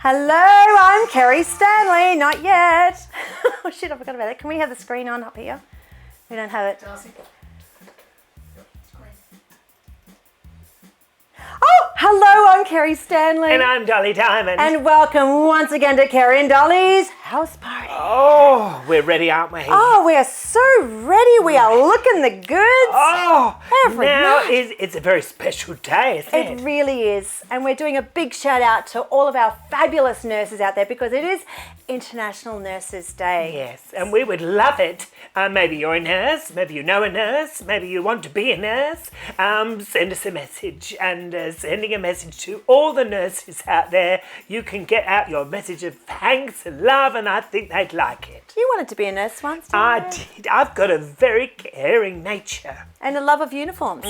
Hello, I'm Kerrie Stanley. Not yet. Oh shit, I forgot about that. Can we have the screen on up here? We don't have it. Darcy. Oh, hello, I'm Kerrie Stanley. And I'm Dolly Diamond. And welcome once again to Kerrie and Dolly's house party. Oh, we're ready, aren't we? Oh, we are so ready. We are looking the goods. Oh, Every now night. it's a very special day, isn't It really is. And we're doing a big shout out to all of our fabulous nurses out there because it is International Nurses Day. Yes, and we would love it. Maybe you're a nurse, maybe you know a nurse, maybe you want to be a nurse. Send us a message, and sending a message to all the nurses out there, you can get out your message of thanks and love, and I think they'd like it. You wanted to be a nurse once, didn't I you? did. I've got a very caring nature. And a love of uniforms.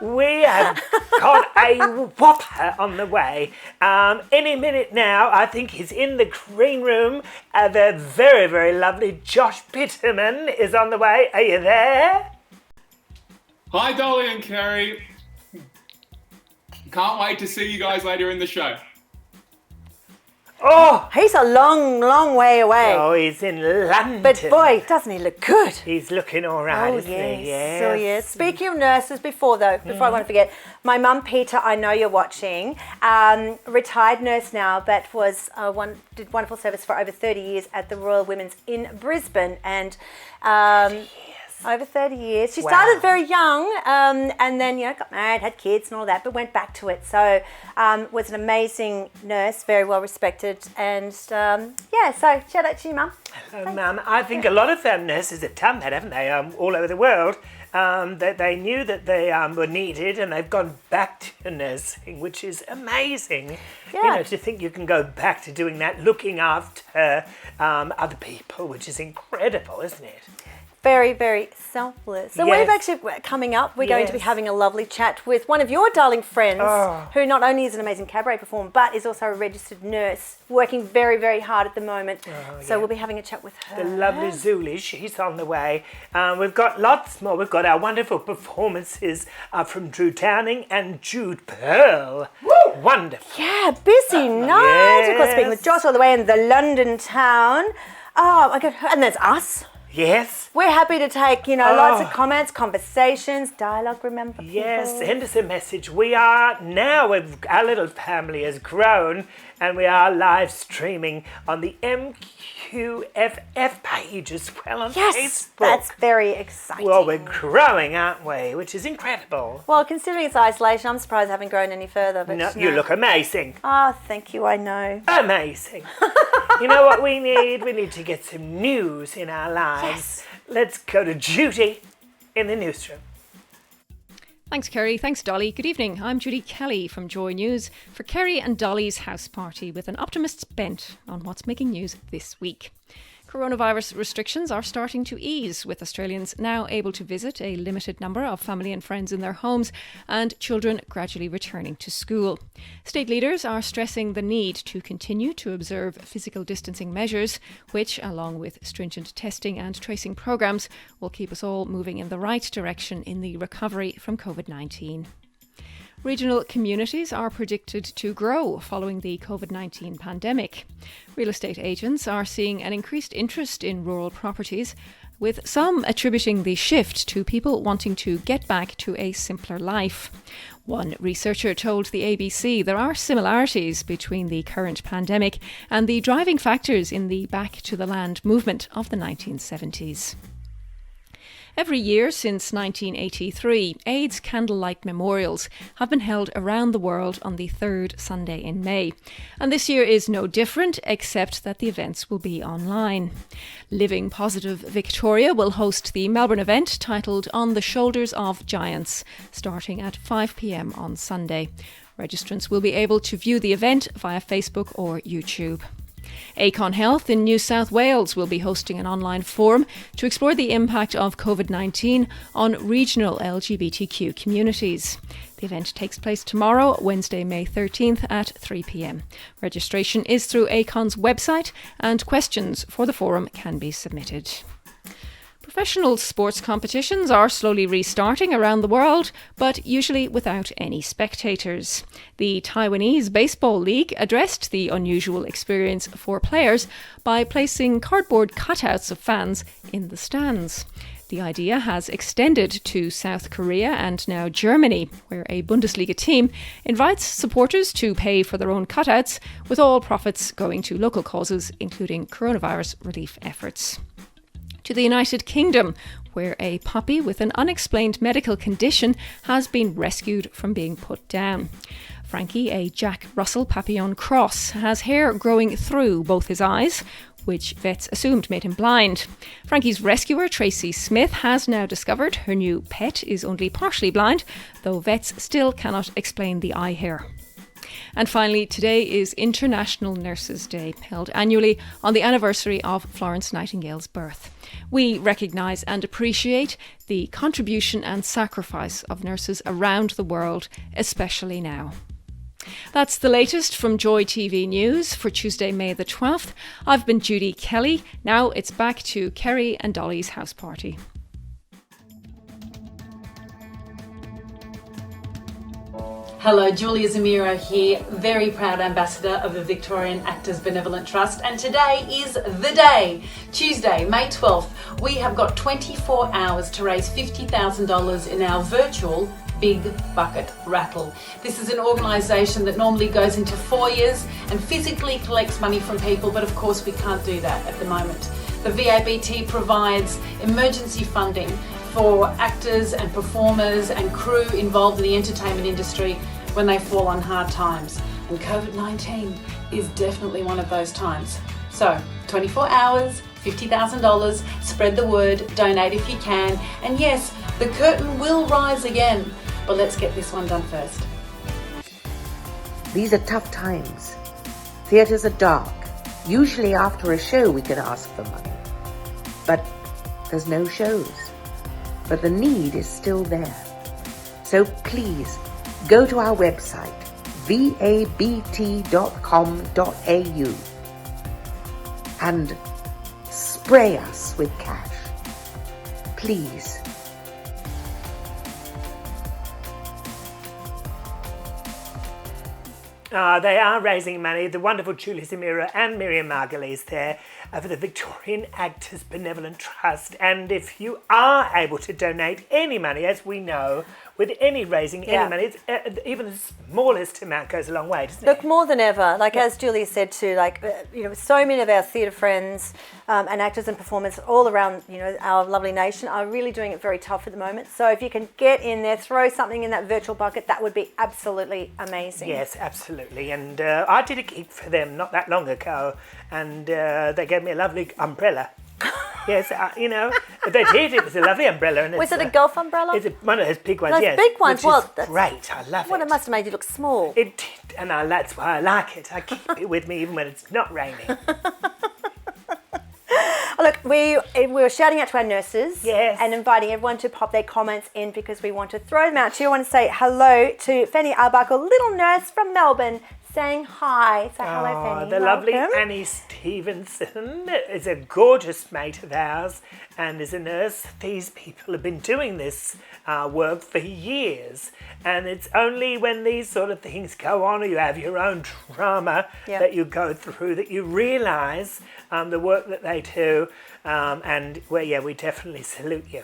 We have got a whopper on the way. Any minute now, I think he's in the green room. The very, very lovely Josh Piterman is on the way. Are you there? Hi, Dolly and Kerrie. Can't wait to see you guys later in the show. Oh, He's a long, long way away. oh, he's in London. But boy, doesn't he look good? He's looking all right, Oh, isn't yes. he? Yes. So, yes. Speaking of nurses, before I want to forget, my mum, Peter, I know you're watching, retired nurse now, but did wonderful service for over 30 years at the Royal Women's in Brisbane. And over 30 years. She Wow. started very young and then, got married, had kids and all that, but went back to it. So was an amazing nurse, very well respected. And so shout out to you, Mum. Hello, Mum. I think a lot of nurses have done that, haven't they? All over the world. That they knew that they were needed, and they've gone back to nursing, which is amazing. Yeah. To think you can go back to doing that, looking after other people, which is incredible, isn't it? Very, very selfless. So Yes. we've actually, coming up, we're going to be Yes. having a lovely chat with one of your darling friends Oh. who not only is an amazing cabaret performer, but is also a registered nurse, working very, very hard at the moment. So we'll be having a chat with her. The lovely Zuli, she's on the way. We've got lots more. We've got our wonderful performances from Drew Downing and Jude Pearl. Woo! Wonderful. Yeah, busy night. Of course, speaking with Josh all the way in the London town. Oh, my God. And there's us. Yes. We're happy to take, lots of comments, conversations, dialogue, remember? Yes, people? send us a message. We are now, our little family has grown, and we are live streaming on the MQFF page as well on Yes, Facebook. that's very exciting. Well, we're growing, aren't we? Which is incredible. Well, considering it's isolation, I'm surprised I haven't grown any further. But No, you look amazing. Oh, thank you, I know. Amazing. You know what we need? We need to get some news in our lives. Yes. Let's go to Judy in the newsroom. Thanks, Kerrie. Thanks, Dolly. Good evening. I'm Judy Kelly from Joy News for Kerrie and Dolly's house party with an optimist's bent on what's making news this week. Coronavirus restrictions are starting to ease, with Australians now able to visit a limited number of family and friends in their homes and children gradually returning to school. State leaders are stressing the need to continue to observe physical distancing measures, which, along with stringent testing and tracing programs, will keep us all moving in the right direction in the recovery from COVID-19. Regional communities are predicted to grow following the COVID-19 pandemic. Real estate agents are seeing an increased interest in rural properties, with some attributing the shift to people wanting to get back to a simpler life. One researcher told the ABC there are similarities between the current pandemic and the driving factors in the Back to the Land movement of the 1970s. Every year since 1983, AIDS candlelight memorials have been held around the world on the third Sunday in May. And this year is no different, except that the events will be online. Living Positive Victoria will host the Melbourne event titled On the Shoulders of Giants, starting at 5 p.m. on Sunday. Registrants will be able to view the event via Facebook or YouTube. Acon Health in New South Wales will be hosting an online forum to explore the impact of COVID-19 on regional LGBTQ communities. The event takes place tomorrow, Wednesday, May 13th at 3 p.m. Registration is through Acon's website and questions for the forum can be submitted. Professional sports competitions are slowly restarting around the world, but usually without any spectators. The Taiwanese Baseball League addressed the unusual experience for players by placing cardboard cutouts of fans in the stands. The idea has extended to South Korea and now Germany, where a Bundesliga team invites supporters to pay for their own cutouts, with all profits going to local causes, including coronavirus relief efforts. To the United Kingdom, where a puppy with an unexplained medical condition has been rescued from being put down. Frankie, a Jack Russell Papillon cross, has hair growing through both his eyes, which vets assumed made him blind. Frankie's rescuer, Tracy Smith, has now discovered her new pet is only partially blind, though vets still cannot explain the eye hair. And finally, today is International Nurses' Day, held annually on the anniversary of Florence Nightingale's birth. We recognise and appreciate the contribution and sacrifice of nurses around the world, especially now. That's the latest from Joy TV News for Tuesday, May the 12th. I've been Judy Kelly. Now it's back to Kerrie and Dolly's house party. Hello, Julia Zamiro here, very proud ambassador of the Victorian Actors Benevolent Trust, and today is the day, Tuesday, May 12th. We have got 24 hours to raise $50,000 in our virtual Big Bucket Raffle. This is an organisation that normally goes into foyers and physically collects money from people, but of course we can't do that at the moment. The VABT provides emergency funding for actors and performers and crew involved in the entertainment industry when they fall on hard times. And COVID-19 is definitely one of those times. So, 24 hours, $50,000, spread the word, donate if you can, and yes, the curtain will rise again, but let's get this one done first. These are tough times. Theatres are dark. Usually after a show we can ask for money. But there's no shows. But the need is still there. So please, go to our website, vabt.com.au, and spray us with cash. Please. They are raising money. The wonderful Julie Zamira and Miriam Margulies there for the Victorian Actors Benevolent Trust. And if you are able to donate any money, as we know, with any raising any money, it's, even the smallest amount goes a long way, doesn't it? Look, more than ever, like as Julia said too, like, so many of our theatre friends and actors and performers all around, our lovely nation are really doing it very tough at the moment. So if you can get in there, throw something in that virtual bucket, that would be absolutely amazing. Yes, absolutely. And I did a gig for them not that long ago, and they gave me a lovely umbrella. Yes, they did. It was a lovely umbrella. And Was it a golf umbrella? It's one of those big ones, those yes. big ones, which is that's great. I love it. Well, it must have made you look small. It did, and that's why I like it. I keep it with me even when it's not raining. Look, we were shouting out to our nurses Yes. and inviting everyone to pop their comments in because we want to throw them out to you. I want to say hello to Fanny Arbuckle, little nurse from Melbourne, saying hi. So hello, Fanny. The lovely Welcome. Annie Stevenson is a gorgeous mate of ours and is a nurse. These people have been doing this work for years, and it's only when these sort of things go on or you have your own trauma that you go through that you realise the work that they do, and we definitely salute you.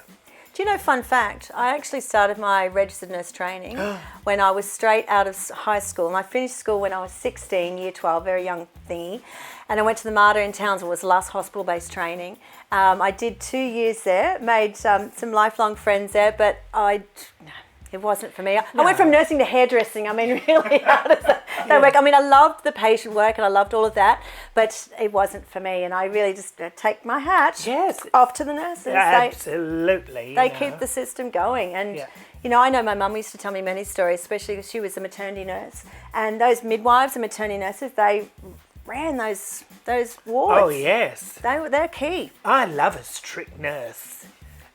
Do you know, fun fact, I actually started my registered nurse training when I was straight out of high school. And I finished school when I was 16, year 12, very young thingy. And I went to the Mater in Townsville, was the last hospital-based training. I did 2 years there, made some lifelong friends there, but it wasn't for me. I went from nursing to hairdressing. I mean, really, how does that work? I mean, I loved the patient work and I loved all of that, but it wasn't for me. And I really just take my hat off to the nurses. Absolutely. They keep the system going. And, I know my mum used to tell me many stories, especially because she was a maternity nurse. And those midwives and maternity nurses, they ran those wards. Oh, yes. They're key. I love a strict nurse.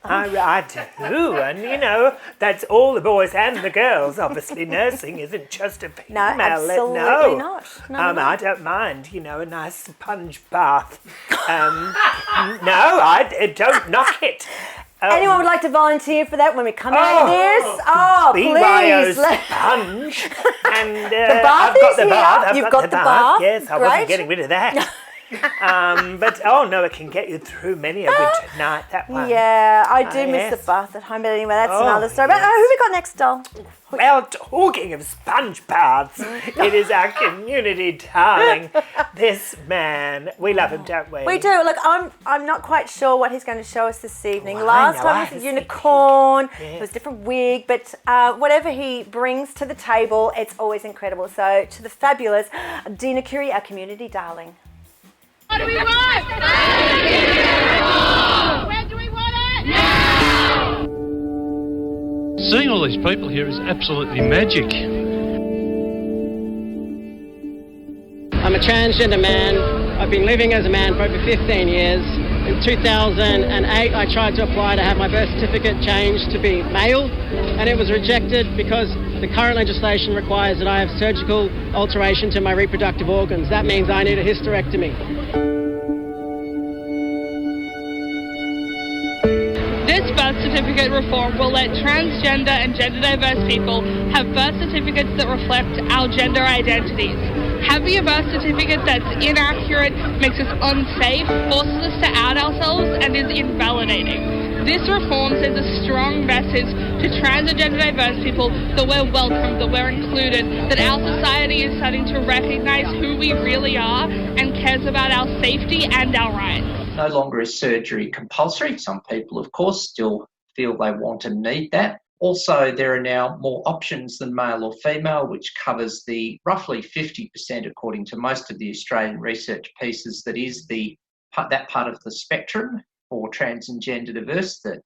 I do, and you know, that's all the boys and the girls. Obviously, nursing isn't just a female. No, absolutely not. No, I don't mind, you know, a nice sponge bath. No, I don't knock it. Anyone would like to volunteer for that when we come out of this? Oh, BYO please. sponge. And The bath I've got is the here. bath. You've got the bath. Yes, I Great. wasn't getting rid of that. But oh no, it can get you through many a winter night. That one. Yeah, I do miss yes. the bath at home, but anyway, that's Oh, another story. But yes. who we got next, doll? Well, talking of sponge baths, it is our community darling. This man, we love him, don't we? We do. Look, I'm not quite sure what he's going to show us this evening. Oh, I Last know, time I was a was unicorn. thinking. It was a different wig, but whatever he brings to the table, it's always incredible. So to the fabulous Dina Curie, our community darling. What do we want? When do we want it? Now! Seeing all these people here is absolutely magic. I'm a transgender man. I've been living as a man for over 15 years. In 2008, I tried to apply to have my birth certificate changed to be male, and it was rejected because the current legislation requires that I have surgical alteration to my reproductive organs. That means I need a hysterectomy. This birth certificate reform will let transgender and gender diverse people have birth certificates that reflect our gender identities. Having a birth certificate that's inaccurate makes us unsafe, forces us to out ourselves, and is invalidating. This reform sends a strong message to trans and gender diverse people that we're welcome, that we're included, that our society is starting to recognise who we really are and cares about our safety and our rights. No longer is surgery compulsory. Some people, of course, still feel they want and need that. Also, there are now more options than male or female, which covers the roughly 50%, according to most of the Australian research pieces, that is that part of the spectrum for trans and gender diverse, that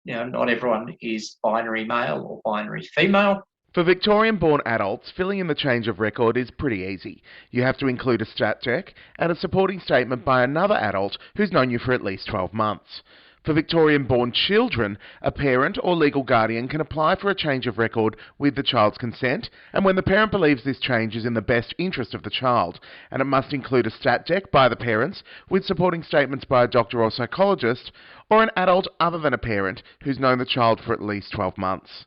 not everyone is binary male or binary female. For Victorian-born adults, filling in the change of record is pretty easy. You have to include a stat check and a supporting statement by another adult who's known you for at least 12 months. For Victorian-born children, a parent or legal guardian can apply for a change of record with the child's consent, and when the parent believes this change is in the best interest of the child, and it must include a stat check by the parents with supporting statements by a doctor or psychologist, or an adult other than a parent who's known the child for at least 12 months.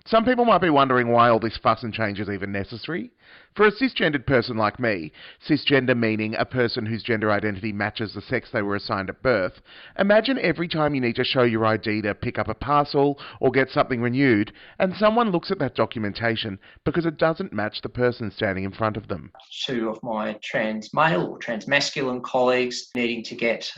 Some people might be wondering why all this fuss and change is even necessary. For a cisgendered person like me, cisgender meaning a person whose gender identity matches the sex they were assigned at birth, imagine every time you need to show your ID to pick up a parcel or get something renewed, and someone looks at that documentation because it doesn't match the person standing in front of them. Two of my trans male or trans masculine colleagues needing to get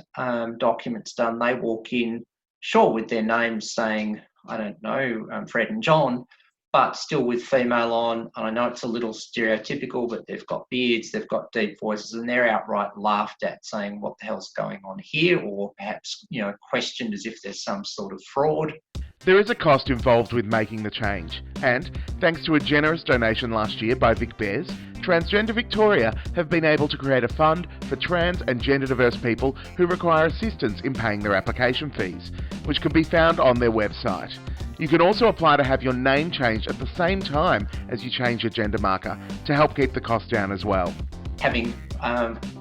documents done, they walk in, sure, with their names saying, I don't know, Fred and John, but still with female on. And I know it's a little stereotypical, but they've got beards, they've got deep voices, and they're outright laughed at, saying, what the hell's going on here? Or perhaps, questioned as if there's some sort of fraud. There is a cost involved with making the change, and thanks to a generous donation last year by Vic Bears, Transgender Victoria have been able to create a fund for trans and gender diverse people who require assistance in paying their application fees, which can be found on their website. You can also apply to have your name changed at the same time as you change your gender marker to help keep the cost down as well. Having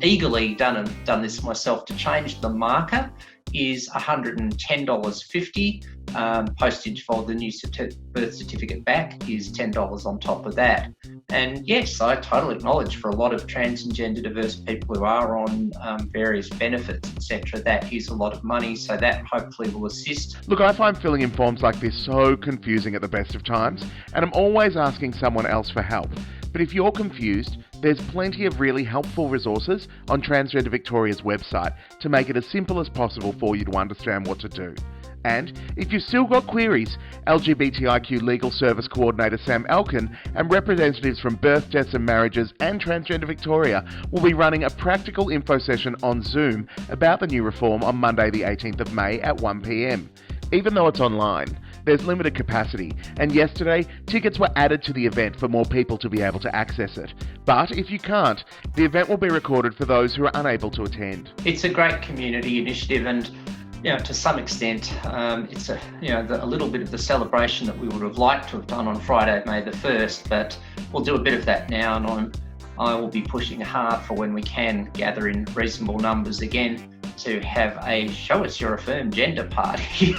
eagerly done this myself to change the marker is $110.50. Postage for the new birth certificate back is $10 on top of that. And yes, I totally acknowledge for a lot of trans and gender diverse people who are on various benefits, etc., that is a lot of money, so that hopefully will assist. Look, I find filling in forms like this so confusing at the best of times, and I'm always asking someone else for help. But if you're confused, there's plenty of really helpful resources on Transgender Victoria's website to make it as simple as possible for you to understand what to do. And if you've still got queries, LGBTIQ Legal Service Coordinator Sam Elkin and representatives from Birth, Deaths and Marriages and Transgender Victoria will be running a practical info session on Zoom about the new reform on Monday the 18th of May at 1 p.m. Even though it's online, there's limited capacity, and yesterday, tickets were added to the event for more people to be able to access it. But if you can't, the event will be recorded for those who are unable to attend. It's a great community initiative, and to some extent, it's a little bit of the celebration that we would have liked to have done on Friday, May the 1st, but we'll do a bit of that now, and I will be pushing hard for when we can gather in reasonable numbers again to have a show us your affirmed gender party,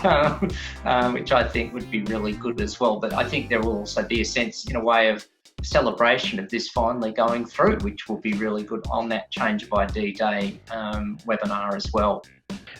which I think would be really good as well. But I think there will also be a sense, in a way, of celebration of this finally going through, which will be really good on that Change of ID Day webinar as well.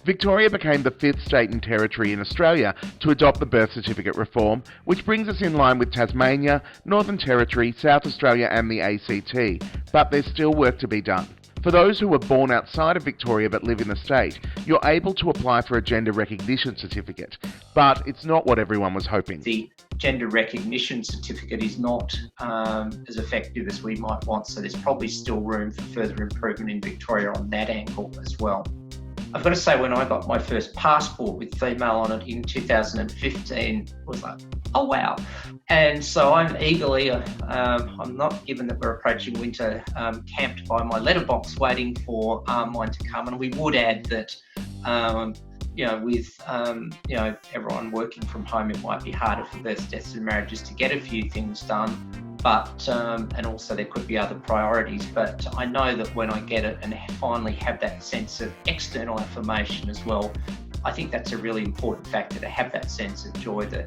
Victoria became the 5th state and territory in Australia to adopt the birth certificate reform, which brings us in line with Tasmania, Northern Territory, South Australia and the ACT, but there's still work to be done. For those who were born outside of Victoria but live in the state, you're able to apply for a gender recognition certificate, but it's not what everyone was hoping. The gender recognition certificate is not as effective as we might want, so there's probably still room for further improvement in Victoria on that angle as well. I've got to say, when I got my first passport with female on it in 2015, it was like, oh wow. And so I'm eagerly, I'm not, given that we're approaching winter, camped by my letterbox waiting for mine to come. And we would add that, with everyone working from home, it might be harder for births, deaths and marriages to get a few things done. But, and also there could be other priorities, but I know that when I get it and finally have that sense of external affirmation as well, I think that's a really important factor, to have that sense of joy that,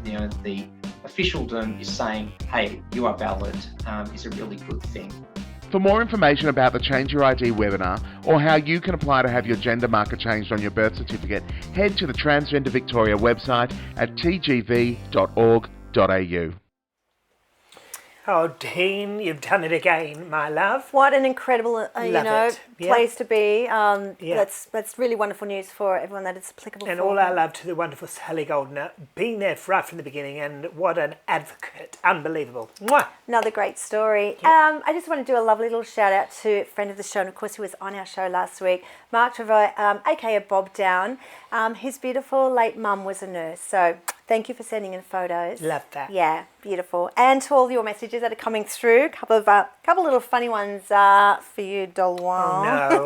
the officialdom is saying, hey, you are valid, is a really good thing. For more information about the Change Your ID webinar, or how you can apply to have your gender marker changed on your birth certificate, head to the Transgender Victoria website at tgv.org.au. Oh, Dean, you've done it again, my love. What an incredible, place to be. Yeah. That's really wonderful news for everyone that it's applicable And for. all our love to the wonderful Sally Goldner, being there right from the beginning, and what an advocate. Unbelievable. Mwah! Another great story. Yeah. I just want to do a lovely little shout out to a friend of the show, and of course, who was on our show last week, Mark Trevor, aka Bob Down. His beautiful late mum was a nurse, so thank you for sending in photos. Love that. Yeah, beautiful. And to all your messages that are coming through, a couple little funny ones for you, Dolwan. Oh,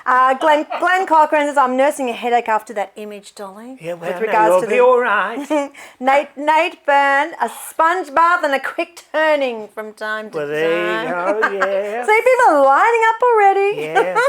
no. Glenn Cochran says, I'm nursing a headache after that image, Dolly. Yeah, well, with regards you'll be all right. Nate Byrne, a sponge bath and a quick turning from time to Well, time. there you go, yeah. See, people are lining up already. Yes.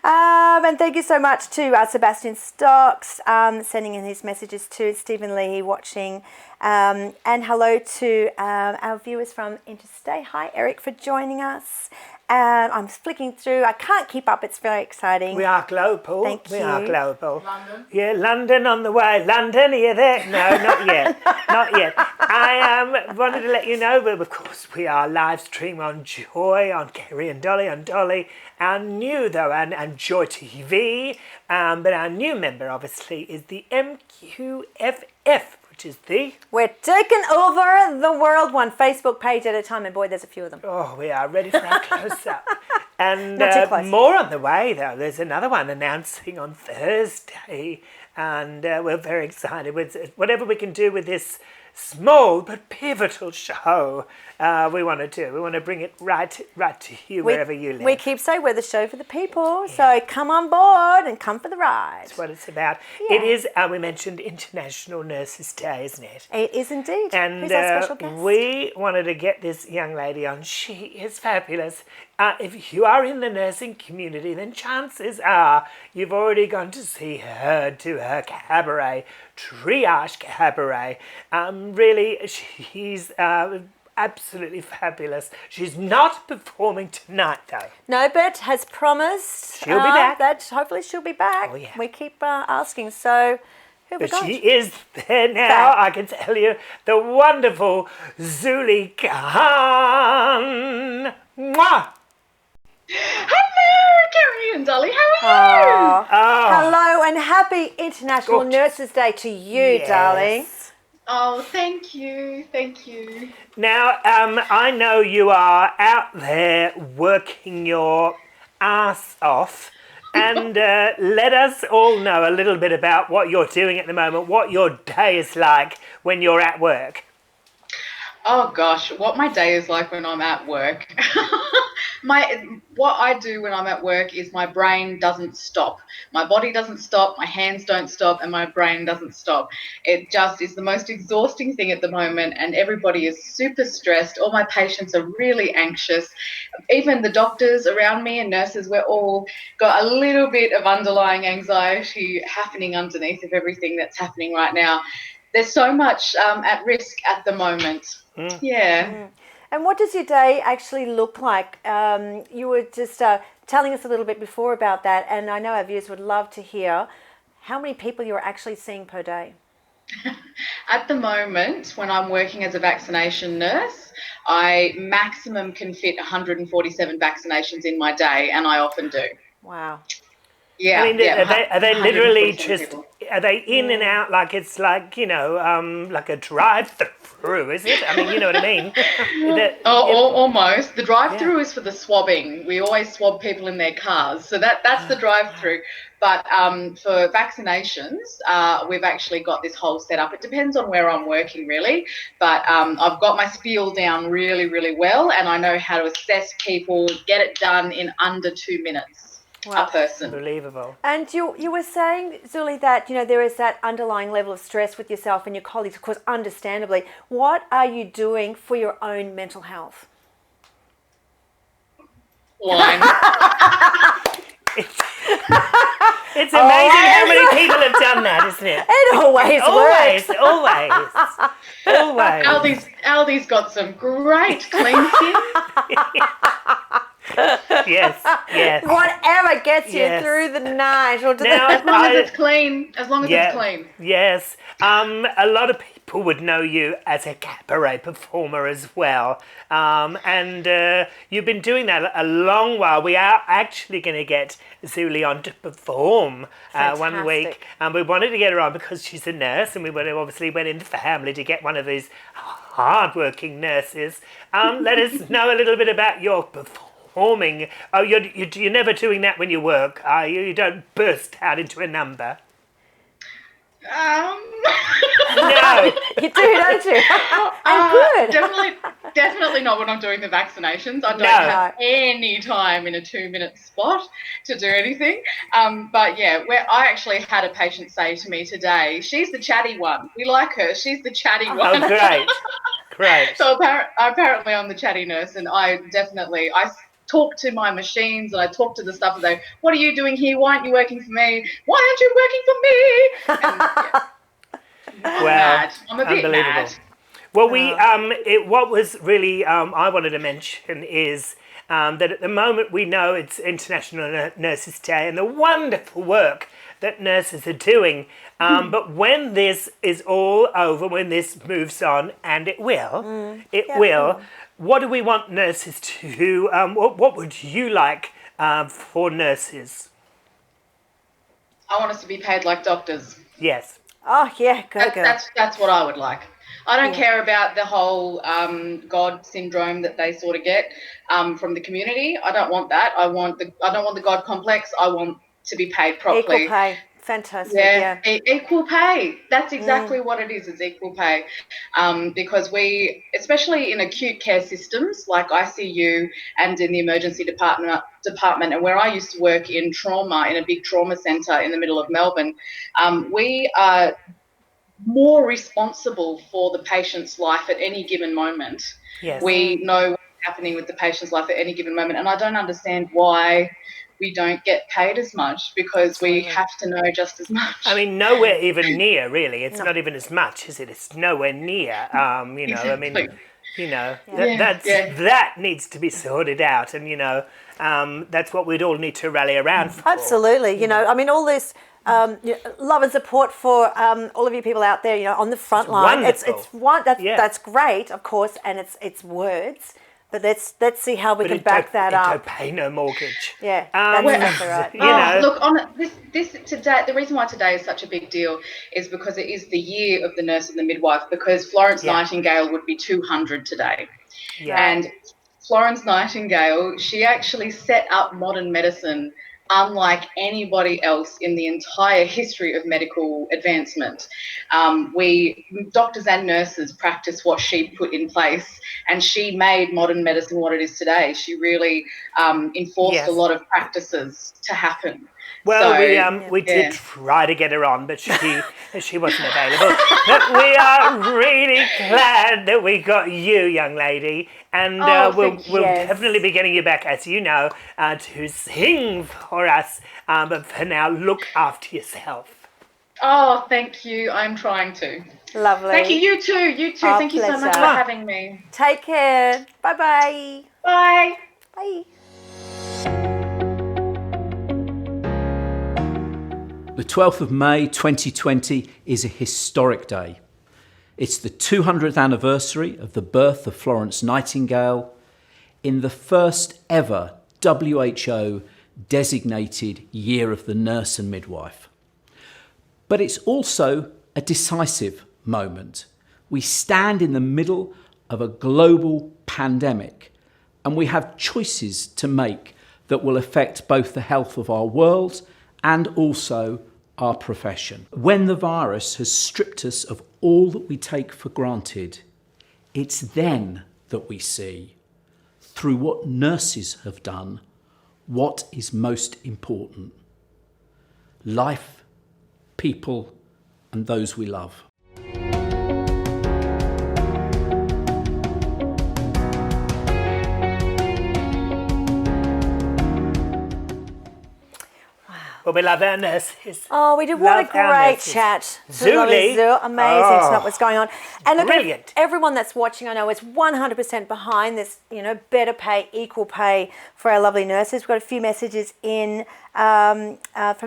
And thank you so much to Sebastian Stocks, sending in his messages to Stephen Lee watching. And hello to our viewers from Interstate. Hi, Eric, for joining us. I'm flicking through. I can't keep up. It's very exciting. We are global. Thank you. We are global. London? Yeah, London on the way. London, are you there? No, not yet. Not yet. I wanted to let you know, but of course we are live stream on Joy, on Kerrie and Dolly, on Dolly. Our new, though, and Joy TV. But our new member, obviously, is the MQFF, which is the... We're taking over the world, one Facebook page at a time, and boy, there's a few of them. Oh, we are ready for our close-up. And Not too close. More on the way, though. There's another one announcing on Thursday, and we're very excited with whatever we can do with this small but pivotal show. We want to do. We want to bring it right to you, wherever you live. We keep saying we're the show for the people, so come on board and come for the ride. That's what it's about. Yeah. It is, we mentioned International Nurses Day, isn't it? It is indeed. And Who's our special guest? we wanted to get this young lady on. She is fabulous. If you are in the nursing community, then chances are you've already gone to see her do her cabaret, Triage Cabaret. Really, she's absolutely fabulous. She's not performing tonight, though. No, but has promised She'll be back. that hopefully she'll be back. Oh, yeah. We keep asking, so who have we But got? she is there now, Back. I can tell you, the wonderful Zuleika Khan. Mwah! Hello, Kerrie and Dolly. How are you? Hello and happy International Good. Nurses Day to you, Yes. darling. Oh, thank you. Thank you. Now, I know you are out there working your ass off, and let us all know a little bit about what you're doing at the moment, what your day is like when you're at work. Oh gosh, what my day is like when I'm at work. What I do when I'm at work is my brain doesn't stop. My body doesn't stop, my hands don't stop, and my brain doesn't stop. It just is the most exhausting thing at the moment, and everybody is super stressed. All my patients are really anxious. Even the doctors around me and nurses, we're all got a little bit of underlying anxiety happening underneath of everything that's happening right now. There's so much at risk at the moment. Yeah. And what does your day actually look like? You were just telling us a little bit before about that, and I know our viewers would love to hear how many people you're actually seeing per day. At the moment, when I'm working as a vaccination nurse, I maximum can fit 147 vaccinations in my day, and I often do. Wow. Yeah. I mean, are they literally 147 just, people. are they in and out like it's like, like a drive-through, is it? I mean, you know what I mean? Almost. The drive-through is for the swabbing. We always swab people in their cars. So that's the drive-through. But for vaccinations, we've actually got this whole setup. It depends on where I'm working, really. But I've got my spiel down really, really well, and I know how to assess people, get it done in under 2 minutes. Wow. A person. Unbelievable. And you were saying, Zuli, that there is that underlying level of stress with yourself and your colleagues, of course, understandably. What are you doing for your own mental health? Wine. It's amazing how many people have done that, isn't it? It always works. Always. Aldi's got some great clean skin. Yes. Whatever gets you through the night. Or As long as it's clean. It's clean. Yes. A lot of people would know you as a cabaret performer as well. And you've been doing that a long while. We are actually going to get Zuli on to perform 1 week. And we wanted to get her on because she's a nurse, and we obviously went into the family to get one of these hard-working nurses. Let us know a little bit about your performing. Oh, you're never doing that when you work, are you? You don't burst out into a number. No. You do, don't you? And good. Definitely not when I'm doing the vaccinations. I don't have any time in a 2-minute spot to do anything. But yeah, I actually had a patient say to me today, she's the chatty one. We like her. She's the chatty one. Oh, great. So apparently I'm the chatty nurse, and I talk to my machines and I talk to the stuff and they, what are you doing here? Why aren't you working for me? Why aren't you working for me? And, I'm a bit mad. Well, what was really I wanted to mention is that at the moment we know it's International Nurses Day and the wonderful work that nurses are doing. But when this is all over, when this moves on, and it will, what do we want nurses to do? What would you like for nurses? I want us to be paid like doctors. Yes. Oh, yeah, that's what I would like. I don't care about the whole God syndrome that they sort of get from the community. I don't want that. I don't want the God complex. I want to be paid properly. Equal pay. Fantastic. Yeah. Equal pay. That's exactly what it is equal pay. Because we, especially in acute care systems like ICU and in the emergency department, and where I used to work in trauma, in a big trauma centre in the middle of Melbourne, we are more responsible for the patient's life at any given moment. Yes. We know what's happening with the patient's life at any given moment, and I don't understand why we don't get paid as much, because we have to know just as much. I mean, nowhere even near, really. It's not even as much, is it? It's nowhere near. Exactly. That needs to be sorted out, and that's what we'd all need to rally around for. Absolutely. All this love and support for all of you people out there, on the front line. That's great, of course, and it's words. But let's see how we can back that up. Don't pay no mortgage. Yeah, that's exactly right. Look, on this today, the reason why today is such a big deal is because it is the year of the nurse and the midwife. Because Florence Nightingale would be 200 today, and Florence Nightingale, she actually set up modern medicine unlike anybody else in the entire history of medical advancement. Doctors and nurses practice what she put in place, and she made modern medicine what it is today. She really enforced a lot of practices to happen. Well, So, we did try to get her on, but she wasn't available. But we are really glad that we got you, young lady, and we'll definitely be getting you back, as you know, to sing for us. But for now, look after yourself. Oh, thank you. I'm trying to. Lovely. Thank you. You too. You too. Our Thank you so much for pleasure. having me. Take care. Bye-bye. Bye. Bye. The 12th of May 2020 is a historic day. It's the 200th anniversary of the birth of Florence Nightingale in the first ever WHO designated Year of the Nurse and Midwife. But it's also a decisive moment. We stand in the middle of a global pandemic, and we have choices to make that will affect both the health of our world and also our profession. When the virus has stripped us of all that we take for granted, it's then that we see, through what nurses have done, what is most important. Life, people, and those we love. Well, we love our nurses. Oh, we did. What a great chat. Zuli. Amazing to know what's going on. And look, Brilliant. Everyone that's watching, I know, is 100% behind this, better pay, equal pay for our lovely nurses. We've got a few messages in from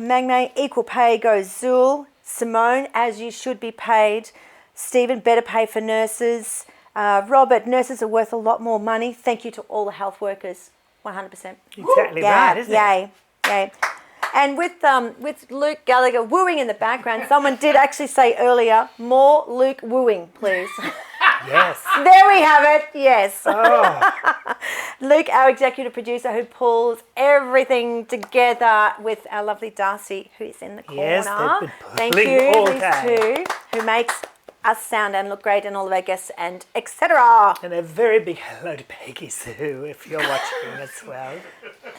Magne. Equal pay goes Zul. Simone, as you should be paid. Stephen, better pay for nurses. Robert, nurses are worth a lot more money. Thank you to all the health workers. 100%. Exactly right, isn't it? Yay. And with Luke Gallagher wooing in the background, someone did actually say earlier, more Luke wooing, please. Yes. There we have it. Yes. Oh. Luke, our executive producer, who pulls everything together with our lovely Darcy, who's in the corner. Yes, they've been Thank pulling you, all these day. two, who makes us sound and look great, and all of our guests and etc. And a very big hello to Peggy Sue, if you're watching as well.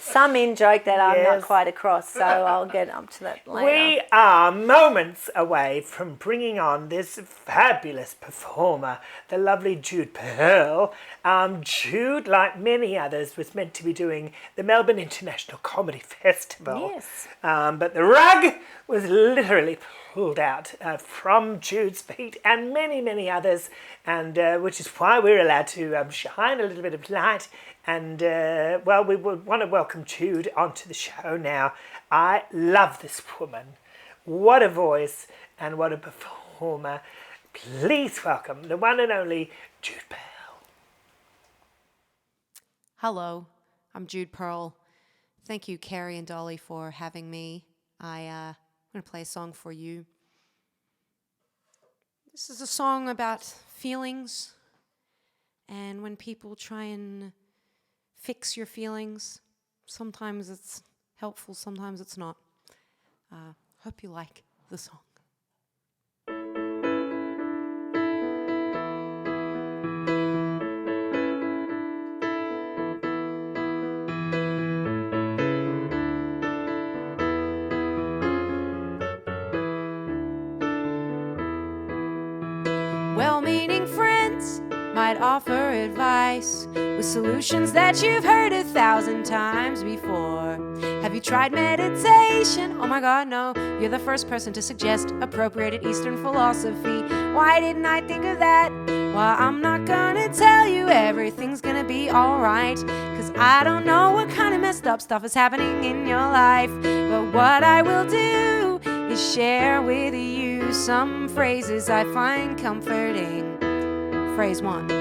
Some in-joke that I'm not Yes. quite across, so I'll get up to that later. We are moments away from bringing on this fabulous performer, the lovely Jude Pearl. Jude, like many others, was meant to be doing the Melbourne International Comedy Festival. Yes. But the rug was literally pulled out from Jude's feet and many, many others, and which is why we're allowed to shine a little bit of light. And, we would want to welcome Jude onto the show now. I love this woman. What a voice and what a performer. Please welcome the one and only Jude Pearl. Hello, I'm Jude Pearl. Thank you, Kerrie and Dolly, for having me. I'm going to play a song for you. This is a song about feelings, and when people try and fix your feelings, sometimes it's helpful, sometimes it's not. Hope you like the song. Well-meaning friends might offer advice with solutions that you've heard 1,000 times before. Have you tried meditation? Oh my God, no. You're the first person to suggest appropriated Eastern philosophy. Why didn't I think of that? Well, I'm not gonna tell you everything's gonna be alright, 'cause I don't know what kind of messed up stuff is happening in your life. But what I will do is share with you some phrases I find comforting. Phrase 1.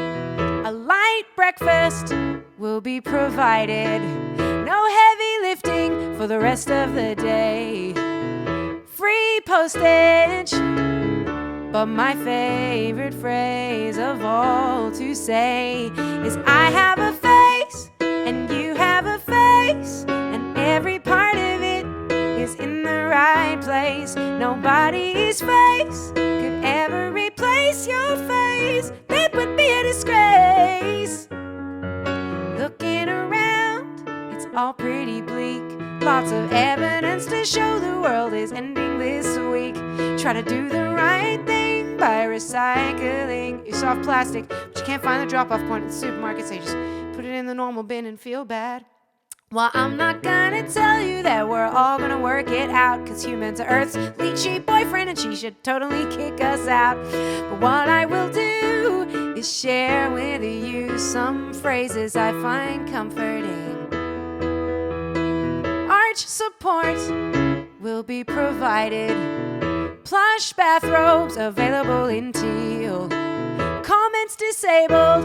A light breakfast will be provided. No heavy lifting for the rest of the day. Free postage. But my favorite phrase of all to say is I have a face and you have a face, and every part of it right place. Nobody's face could ever replace your face. That would be a disgrace. Looking around, it's all pretty bleak. Lots of evidence to show the world is ending this week. Try to do the right thing by recycling your soft plastic, but you can't find the drop-off point at the supermarket, so you just put it in the normal bin and feel bad. Well, I'm not gonna tell you that we're all gonna work it out, 'cause humans are Earth's leechy boyfriend and she should totally kick us out. But what I will do is share with you some phrases I find comforting. Arch support will be provided. Plush bathrobes available in teal. Comments disabled.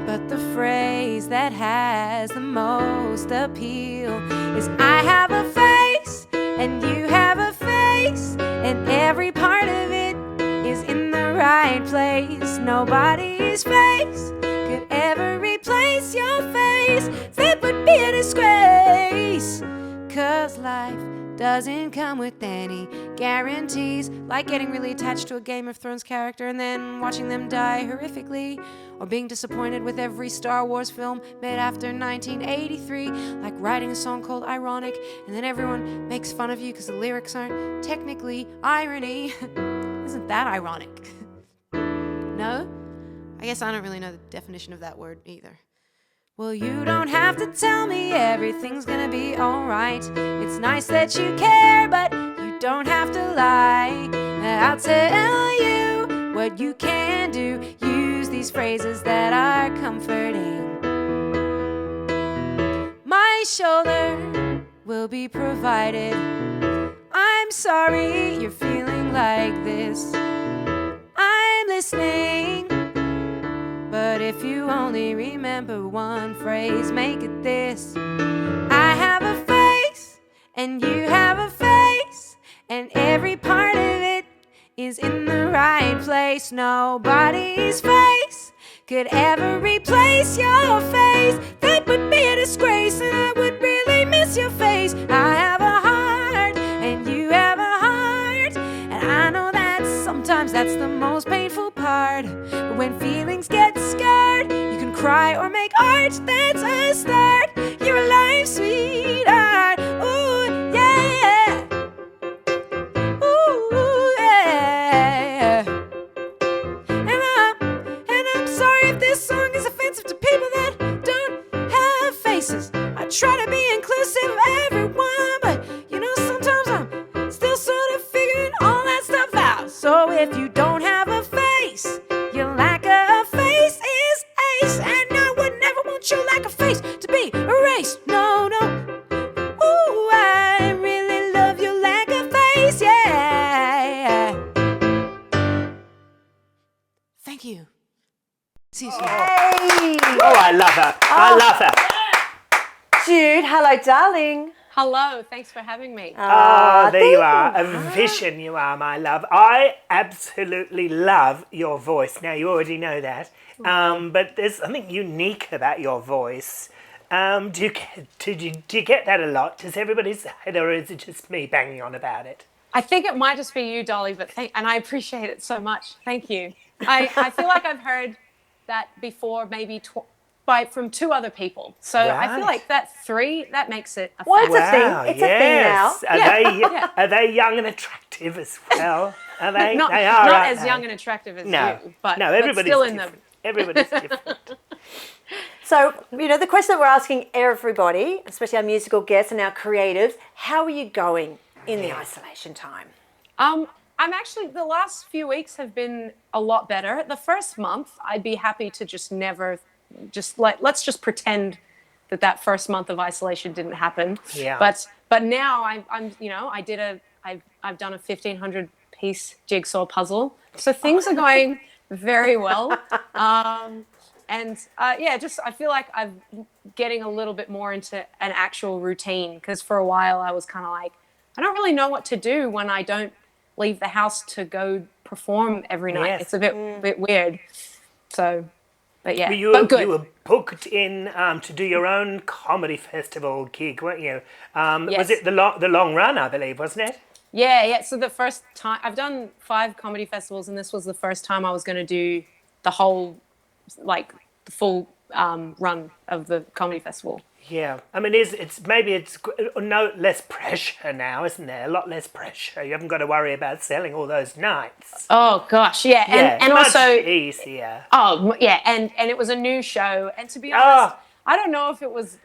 But the phrase that has the most appeal is I have a face and you have a face, and every part of it is in the right place. Nobody's face could ever replace your face. That would be a disgrace, 'cause life doesn't come with any guarantees, like getting really attached to a Game of Thrones character and then watching them die horrifically, or being disappointed with every Star Wars film made after 1983, like writing a song called Ironic and then everyone makes fun of you because the lyrics aren't technically irony. Isn't that ironic? No? I guess I don't really know the definition of that word either. Well, you don't have to tell me everything's gonna be alright. It's nice that you care, but you don't have to lie. I'll tell you what you can do. Use these phrases that are comforting. My shoulder will be provided. I'm sorry you're feeling like this. I'm listening. But if you only remember one phrase, make it this. I have a face, and you have a face, and every part of it is in the right place. Nobody's face could ever replace your face. That would be a disgrace, and I would really miss your face. I have a heart, and you have a heart, and I know that sometimes that's the most painful part. But when feelings get scarred, you can cry or make art. That's a start. You're alive, sweetheart. Ooh, yeah. Ooh, yeah. And I'm sorry if this song is offensive to people that don't have faces. I try to be inclusive of everyone, but you know, sometimes I'm still sort of figuring all that stuff out. So if you don't have a face, your lack of face is ace, and I would never want your lack of face to be erased. No, no. Ooh, I really love your lack of face, yeah. Thank you. See you soon. Oh, I love her. I love her. Jude, hello, darling. Hello, thanks for having me. There you are. A vision you are, my love. I absolutely love your voice. Now, you already know that. But there's something unique about your voice. Do you get that a lot? Does everybody say it, or is it just me banging on about it? I think it might just be you, Dolly, but and I appreciate it so much. Thank you. I feel like I've heard that before, maybe from two other people. So I feel like that makes it a thing. Well, it's a thing. It's a thing now. Are they young and attractive as well? Are they? Not, they are, not as young and attractive as you, but everybody's still in different. Everybody's different. So, you know, the question that we're asking everybody, especially our musical guests and our creatives, how are you going in the isolation time? I'm actually, the last few weeks have been a lot better. The first month, I'd be happy to let's just pretend that first month of isolation didn't happen. Yeah. But now I've done a 1,500 piece jigsaw puzzle. So things are going very well. I feel like I'm getting a little bit more into an actual routine, because for a while I was kind of like, I don't really know what to do when I don't leave the house to go perform every night. Yes. It's a bit weird. So But yeah, you but good. You were booked in to do your own comedy festival gig, weren't you? Yes. Was it the long run, I believe, wasn't it? Yeah. So the first time, I've done 5 comedy festivals, and this was the first time I was going to do the whole, like, the full run of the comedy festival. Yeah, I mean, it's no less pressure now, isn't there? A lot less pressure. You haven't got to worry about selling all those nights. Oh gosh, yeah, and much also easier. Oh yeah, and it was a new show, and to be honest, I don't know if it was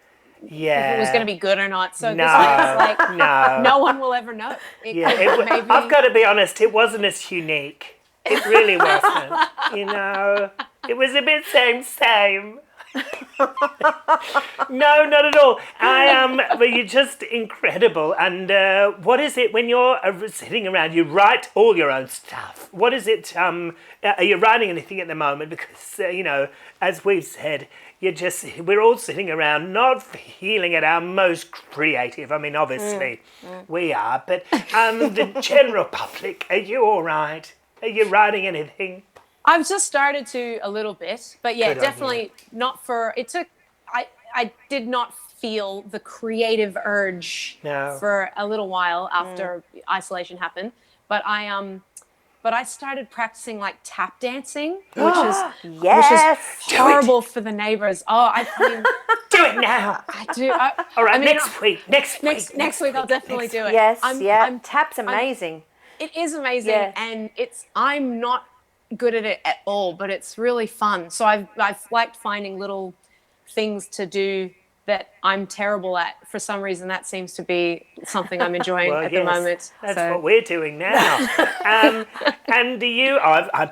going to be good or not. So this is like no one will ever know. Maybe... I've got to be honest, it wasn't as unique. It really wasn't. It was a bit same. No, not at all. But you're just incredible. And what is it when you're sitting around? You write all your own stuff. What is it? Are you writing anything at the moment? Because as we've said, we're all sitting around, not feeling at our most creative. I mean, obviously we are, but the general public, are you all right? Are you writing anything? I've just started to a little bit, but yeah, definitely not for. It took. I did not feel the creative urge for a little while after isolation happened, but I started practicing like tap dancing, which is horrible for the neighbors. Oh, I mean, do it now. I do. All right, next week. Next week, I'll definitely do it. Yes, tap's amazing. It is amazing, and I'm not good at it at all, but it's really fun. So I've liked finding little things to do that I'm terrible at. For some reason, that seems to be something I'm enjoying at the moment. That's what we're doing now. And I'm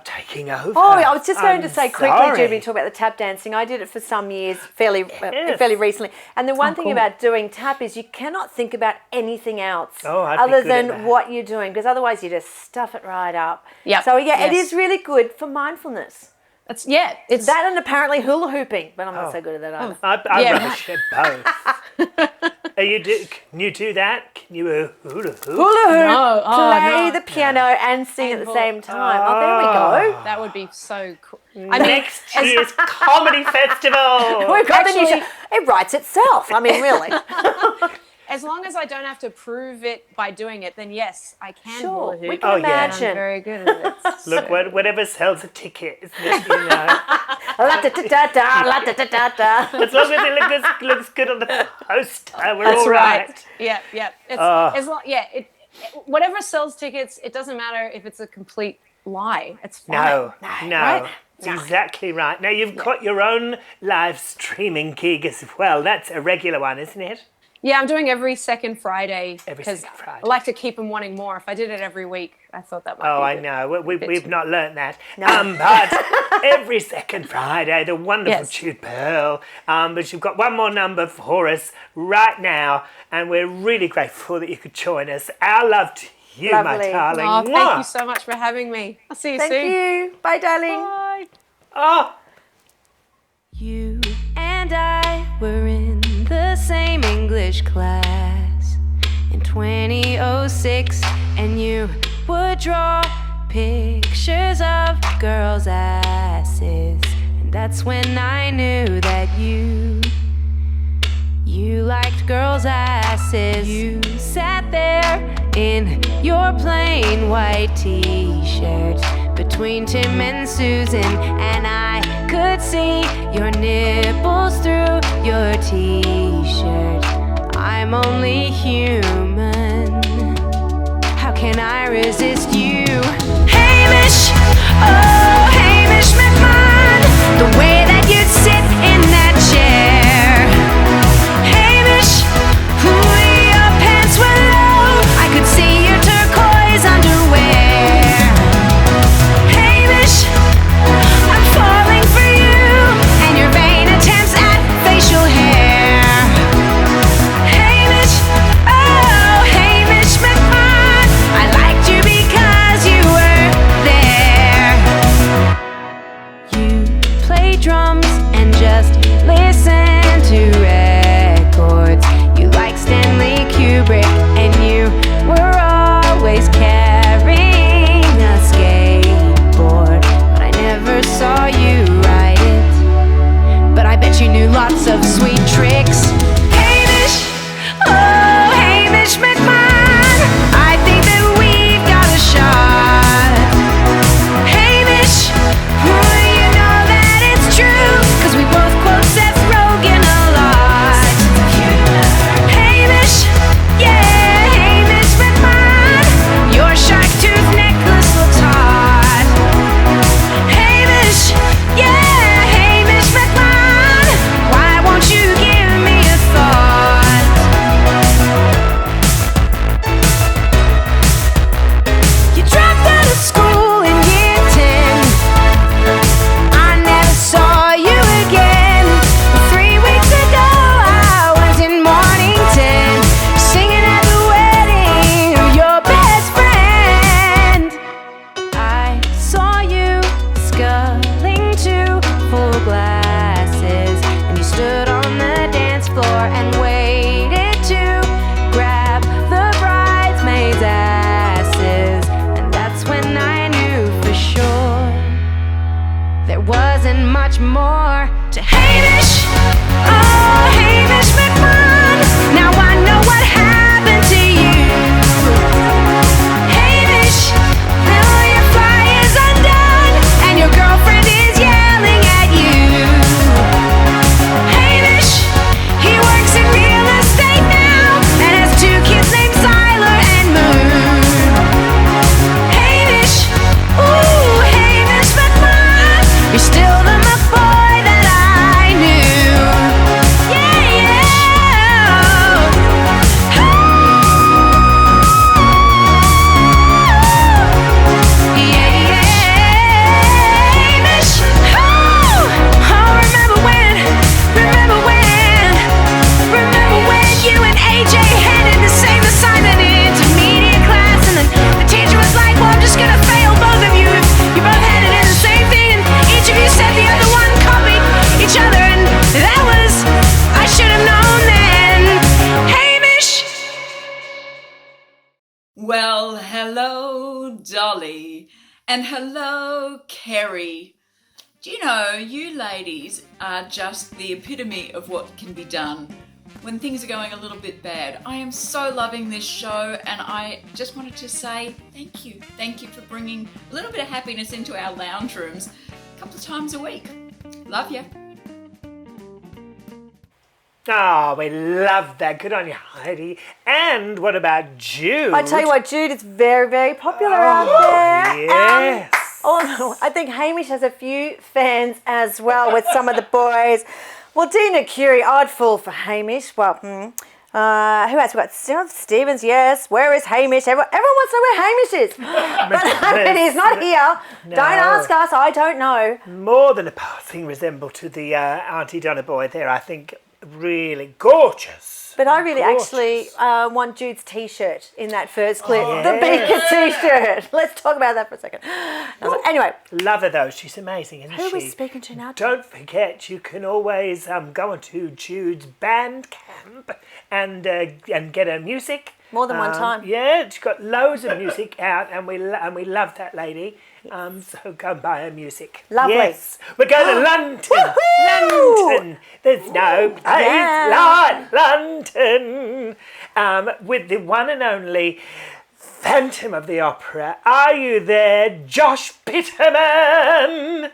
taking over. Oh, I was just going to say quickly, Jude, we talk about the tap dancing. I did it for some years, fairly recently. And the one thing about doing tap is you cannot think about anything else other than what you're doing, because otherwise you just stuff it right up. Yep. So it is really good for mindfulness. It's that and apparently hula hooping, but I'm not so good at that either. I'd rather share both. Can you do that? Can you hula hoop? Hula hoop, play the piano and sing at the same time. Oh, there we go. That would be so cool. Next year's comedy festival. We've got the new show. It writes itself. I mean, really. As long as I don't have to prove it by doing it, then yes, I can hula hoop. We can imagine. I'm very good at it. Look, whatever sells a ticket, isn't it? La-da-da-da-da, la-da-da-da-da. As long as it looks good on the poster, we're all right. Yeah. Whatever sells tickets, it doesn't matter if it's a complete lie. It's fine. No. Right? That's exactly right. Now, you've got your own live streaming gig as well. That's a regular one, isn't it? Yeah, I'm doing every second Friday. Every second Friday. I like to keep them wanting more. If I did it every week, I thought that might be I know. We've not learnt that. No. But every second Friday, the wonderful Jude Pearl. But you've got one more number for us right now, and we're really grateful that you could join us. Our love to you, my darling. Oh, thank you so much for having me. I'll see you soon. Thank you. Bye, darling. Bye. Oh. You and I were in the same English class in 2006, and you would draw pictures of girls' asses, and that's when I knew that you liked girls' asses. You sat there in your plain white t-shirt between Tim and Susan, and I could see your nipples through your t-shirt. I'm only human. How can I resist you? Hamish, oh Hamish McMahon, the way that you'd sit in that chair. Hamish, your pants were low, I could see your turquoise underwear. Hamish, I'm falling for you and your vain attempts at facial hair. Hamish, oh Hamish McMahon, I liked you because you were there. You play drums and just listen to records. You like Stanley Kubrick and you were always carrying a skateboard, but I never saw you ride it. sculling to full glasses, and you stood on the dance floor and waited to grab the bridesmaids' asses, and that's when I knew for sure there wasn't much more to Hamish. Oh, Hamish McMahon, now I know what happened to you. Hamish, now your fly is undone, and your girlfriend is yelling at you. Hamish, he works in real estate now, and has 2 kids named Siler and Moon. Hamish, ooh, Hamish McMahon, you're still the McBoy that I knew. Yeah, yeah. Hamish, oh, remember when you and AJ handed the same assignment in intermediate class, and then the teacher was like, well, I'm just gonna fail both of you if you both handed in the same thing, and each of you said the other one copied each other, and that was, I should have known then. Hamish. Well, hello, Dolly, and hello, Kerrie. Do you know, you ladies are just the epitome of what can be done when things are going a little bit bad. I am so loving this show, and I just wanted to say thank you. Thank you for bringing a little bit of happiness into our lounge rooms a couple of times a week. Love ya. Oh, we love that. Good on you, Heidi. And what about Jude? I tell you what, Jude is very, very popular out there. Yes. I think Hamish has a few fans as well with some of the boys. Well, Dina Curie, I'd fall for Hamish. Well, who else? We've got Stevens, yes. Where is Hamish? Everyone wants to know where Hamish is. But he's not here. No. Don't ask us. I don't know. More than a passing resemble to the Auntie Donna boy there, I think. Really gorgeous. But I really actually want Jude's T-shirt in that first clip. The Beaker T-shirt. Let's talk about that for a second. Anyway. Love her though. She's amazing, isn't she? Who are we speaking to now? Don't forget, you can always go onto Jude's Bandcamp and get her music. More than one time. Yeah, she's got loads of music out, and we love that lady. So go and buy her music. Lovely. Yes, we're going to London. London. There's no place like London. With the one and only Phantom of the Opera. Are you there, Josh Piterman?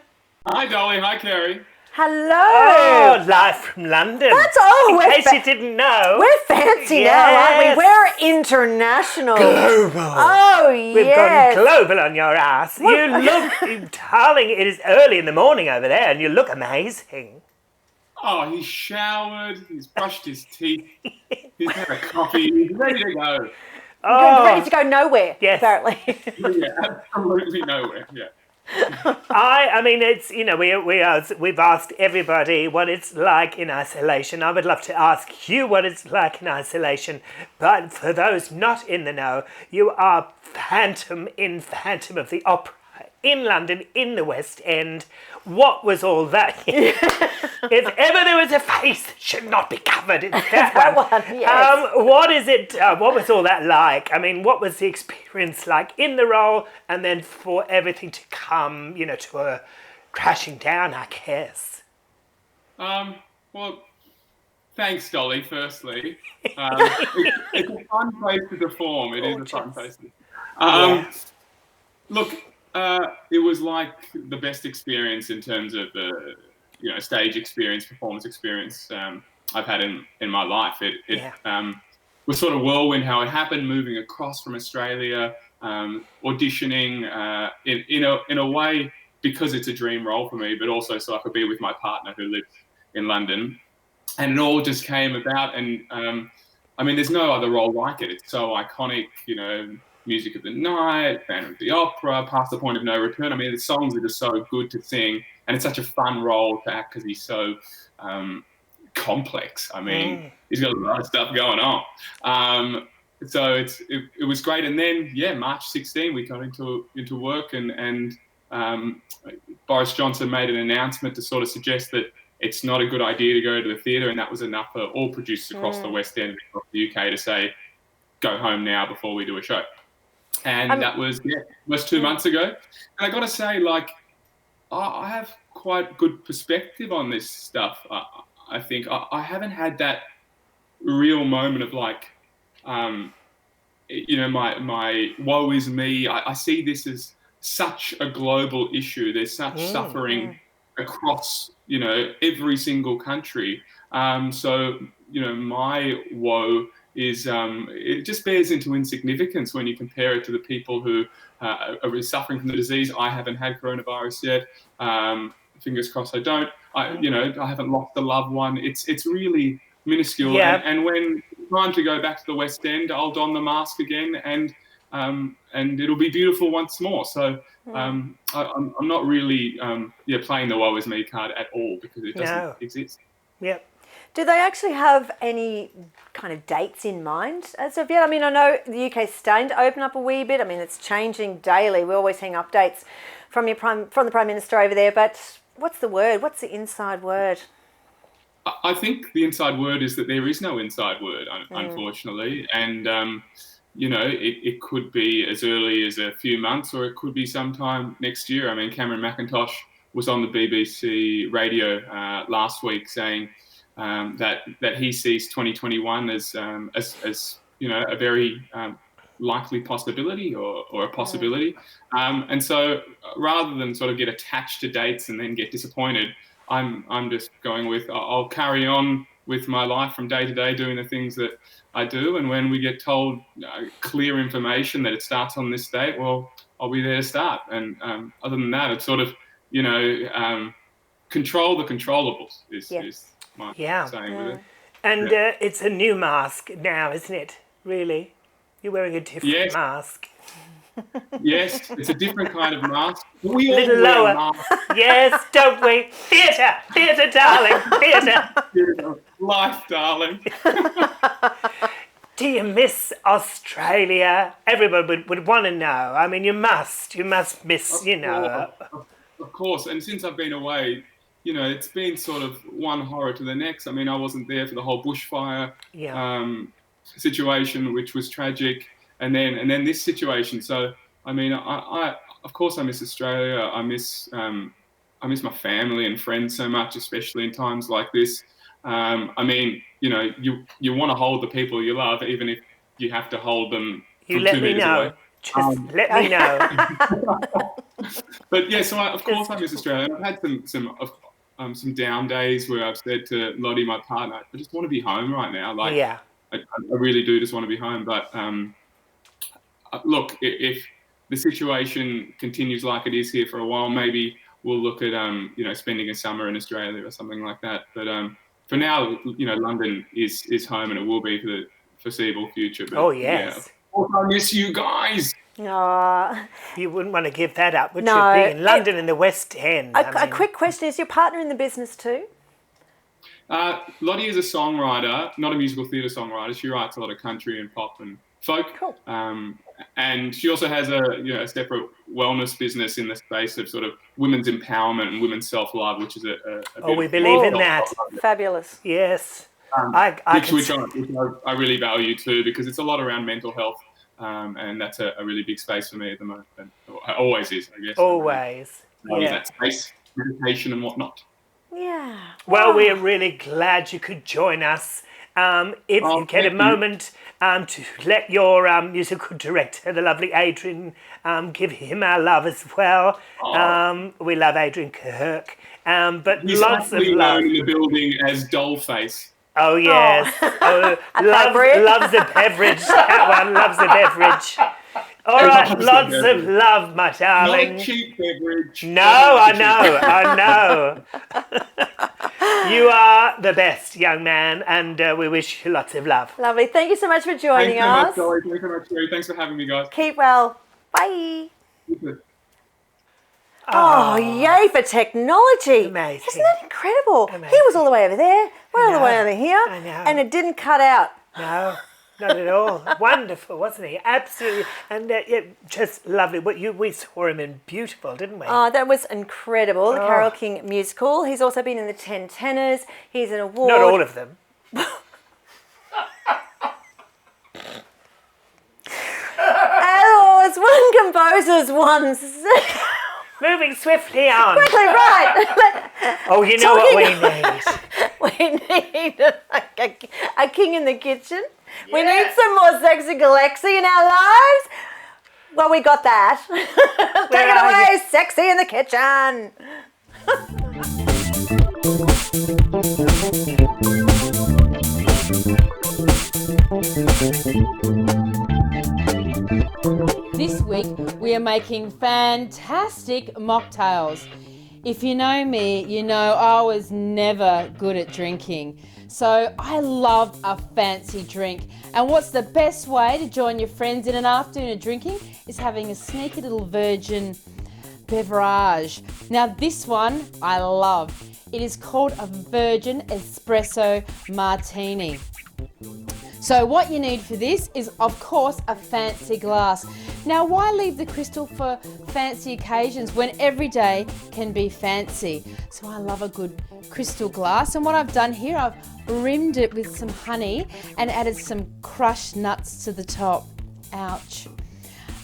Hi, Dolly. Hi, Kerrie. Hello. Oh, live from London. That's all. In case you didn't know. We're fancy now, aren't we? We're international. Global. Oh, We've yes. gone global on your ass. You look, darling, it is early in the morning over there, and you look amazing. Oh, he's showered. He's brushed his teeth. He's had a coffee. He's ready to go. Oh. Ready to go nowhere, yes. apparently. Yeah, absolutely nowhere, yeah. I mean, it's, you know, we've asked everybody what it's like in isolation. I would love to ask you what it's like in isolation, but for those not in the know, you are Phantom in Phantom of the Opera in London, in the West End. What was all that? If ever there was a face that should not be covered, it's that one. Yes. What is it? What was all that like? I mean, what was the experience like in the role, and then for everything to come, you know, to a crashing down, I guess? Well, thanks, Dolly, firstly. It's a fun place to perform. It is a fun place to Look, it was like the best experience in terms of the, you know, stage experience, performance experience I've had in my life. It was sort of whirlwind how it happened, moving across from Australia, auditioning in a way because it's a dream role for me, but also so I could be with my partner who lives in London. And it all just came about, and I mean, there's no other role like it. It's so iconic, you know, music of the night, Phantom of the Opera, Past the Point of No Return. I mean, the songs are just so good to sing, and it's such a fun role to act because he's so complex. I mean, he's got a lot of stuff going on. So it was great. And then, March 16, we got into work, and Boris Johnson made an announcement to sort of suggest that it's not a good idea to go to the theatre, and that was enough for all producers across the West End and across the UK to say, go home now before we do a show. And that was 2 months ago. And I got to say, like, I have quite good perspective on this stuff. I think I haven't had that real moment of like, you know, my woe is me. I see this as such a global issue. There's such suffering across, you know, every single country. So, you know, my woe is it just bears into insignificance when you compare it to the people who are suffering from the disease. I haven't had coronavirus yet. Fingers crossed I don't. You know, I haven't lost a loved one. It's really minuscule. Yeah. And when time to go back to the West End, I'll don the mask again, and it'll be beautiful once more. So I'm not really playing the woe is me card at all, because it doesn't exist. Yep. Do they actually have any kind of dates in mind as of yet? I mean, I know the UK's starting to open up a wee bit. I mean, it's changing daily. We're always seeing updates from the Prime Minister over there. But what's the word? What's the inside word? I think the inside word is that there is no inside word, unfortunately. And, you know, it could be as early as a few months, or it could be sometime next year. I mean, Cameron McIntosh was on the BBC radio last week saying that he sees 2021 as you know, a very likely possibility or a possibility. And so rather than sort of get attached to dates and then get disappointed, I'm just going with, I'll carry on with my life from day to day, doing the things that I do. And when we get told clear information that it starts on this date, well, I'll be there to start. And other than that, it's sort of, you know, control the controllables is my saying with it. And it's a new mask now, isn't it? Really? You're wearing a different mask. Yes, it's a different kind of mask. We a all little wear lower. masks. Yes, don't we? Theatre, darling, theatre. Life, darling. Do you miss Australia? Everyone would want to know. I mean, you must miss, you know. Of course, and since I've been away, you know, it's been sort of one horror to the next. I mean, I wasn't there for the whole bushfire situation, which was tragic, and then this situation. So, I mean, I of course I miss Australia. I miss my family and friends so much, especially in times like this. I mean, you know, you want to hold the people you love, even if you have to hold them from 2 meters away. Just let me know. But yeah, so of course I miss Australia. I've had some down days where I've said to Lottie, my partner, I just want to be home right now. Like, I really do just want to be home. But look, if the situation continues like it is here for a while, maybe we'll look at you know, spending a summer in Australia or something like that. But for now, you know, London is home, and it will be for the foreseeable future. But, I miss you guys. You wouldn't want to give that up, would No. you? Being in London in the West End. A quick question, is your partner in the business too? Lottie is a songwriter, not a musical theatre songwriter. She writes a lot of country and pop and folk. Cool. And she also has a separate wellness business in the space of sort of women's empowerment and women's self-love, which is we believe in that. Fabulous. Yes. Which I really value too, because it's a lot around mental health. And that's a really big space for me at the moment. And it always is, I guess. Always. That space, meditation and whatnot. Yeah. Well, we're really glad you could join us. If you get a moment to let your musical director, the lovely Adrian, give him our love as well. We love Adrian Kirk. But He's lots of love. known in the building as Dollface. Oh, yes. Loves a beverage. That one loves a beverage. All right, lots of love, my darling. Not a cheap beverage. No, I know. You are the best, young man, and we wish you lots of love. Lovely. Thank you so much for joining us. Thanks so much, Dolly. Thanks so much, Sherry. Thanks for having me, guys. Keep well. Bye. You too. Oh, yay for technology. Amazing. Isn't that incredible? Amazing. He was all the way over there. We're all the way over here. I know. And it didn't cut out. No. Not at all. Wonderful, wasn't he? Absolutely. And just lovely. We saw him in Beautiful, didn't we? Oh, that was incredible. The Carole King musical. He's also been in the 10 Tenors. He's an award. Not all of them. Awards, one composer's one. Moving swiftly on. Quickly, right. Oh, you know what we need? We need a king in the kitchen. Yeah. We need some more Sexy Galexy in our lives. Well, we got that. Take it away, Sexy in the kitchen. This week we are making fantastic mocktails. If you know me, you know I was never good at drinking. So I love a fancy drink. And what's the best way to join your friends in an afternoon of drinking is having a sneaky little virgin beverage. Now this one I love. It is called a virgin espresso martini. So what you need for this is, of course, a fancy glass. Now, why leave the crystal for fancy occasions when every day can be fancy? So I love a good crystal glass. And what I've done here, I've rimmed it with some honey and added some crushed nuts to the top. Ouch.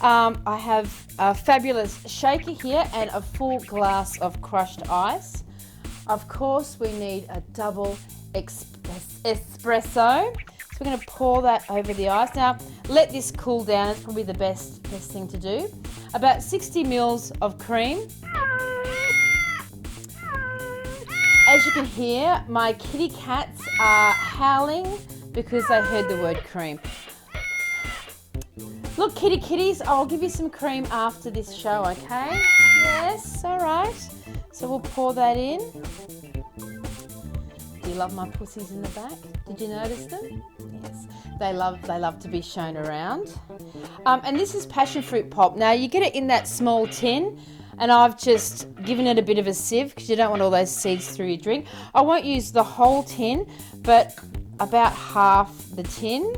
I have a fabulous shaker here and a full glass of crushed ice. Of course, we need a double espresso. We're going to pour that over the ice. Now, let this cool down. It's probably the best thing to do. About 60 mils of cream. As you can hear, my kitty cats are howling because they heard the word cream. Look, kitties, I'll give you some cream after this show, okay? Yes, all right. So we'll pour that in. Do you love my pussies in the back? Did you notice them? Yes, they love to be shown around. And this is passion fruit pulp. Now you get it in that small tin, and I've just given it a bit of a sieve because you don't want all those seeds through your drink. I won't use the whole tin, but about half the tin.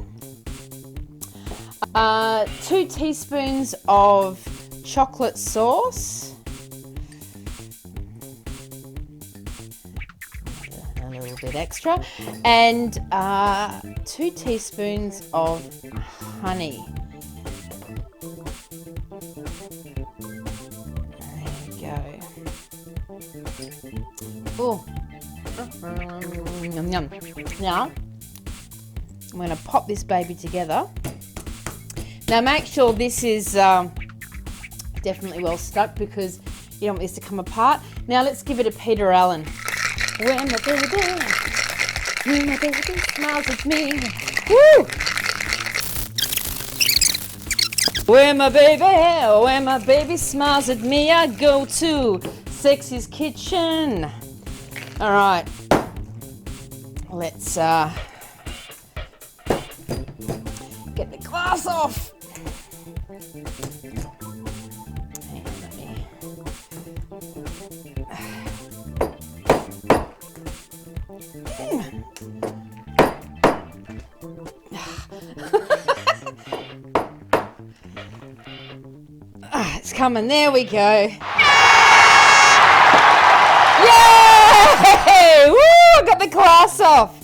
2 teaspoons of chocolate sauce. A little bit extra. And 2 teaspoons of honey. There we go. Oh. Yum, yum. Now, I'm going to pop this baby together. Now make sure this is definitely well stuck because you don't want this to come apart. Now let's give it a Peter Allen. When my baby smiles at me. Woo! When my baby smiles at me, I go to Sexy's kitchen. All right, let's get the glass off. It's coming. There we go. Yay! Woo! I got the glass off.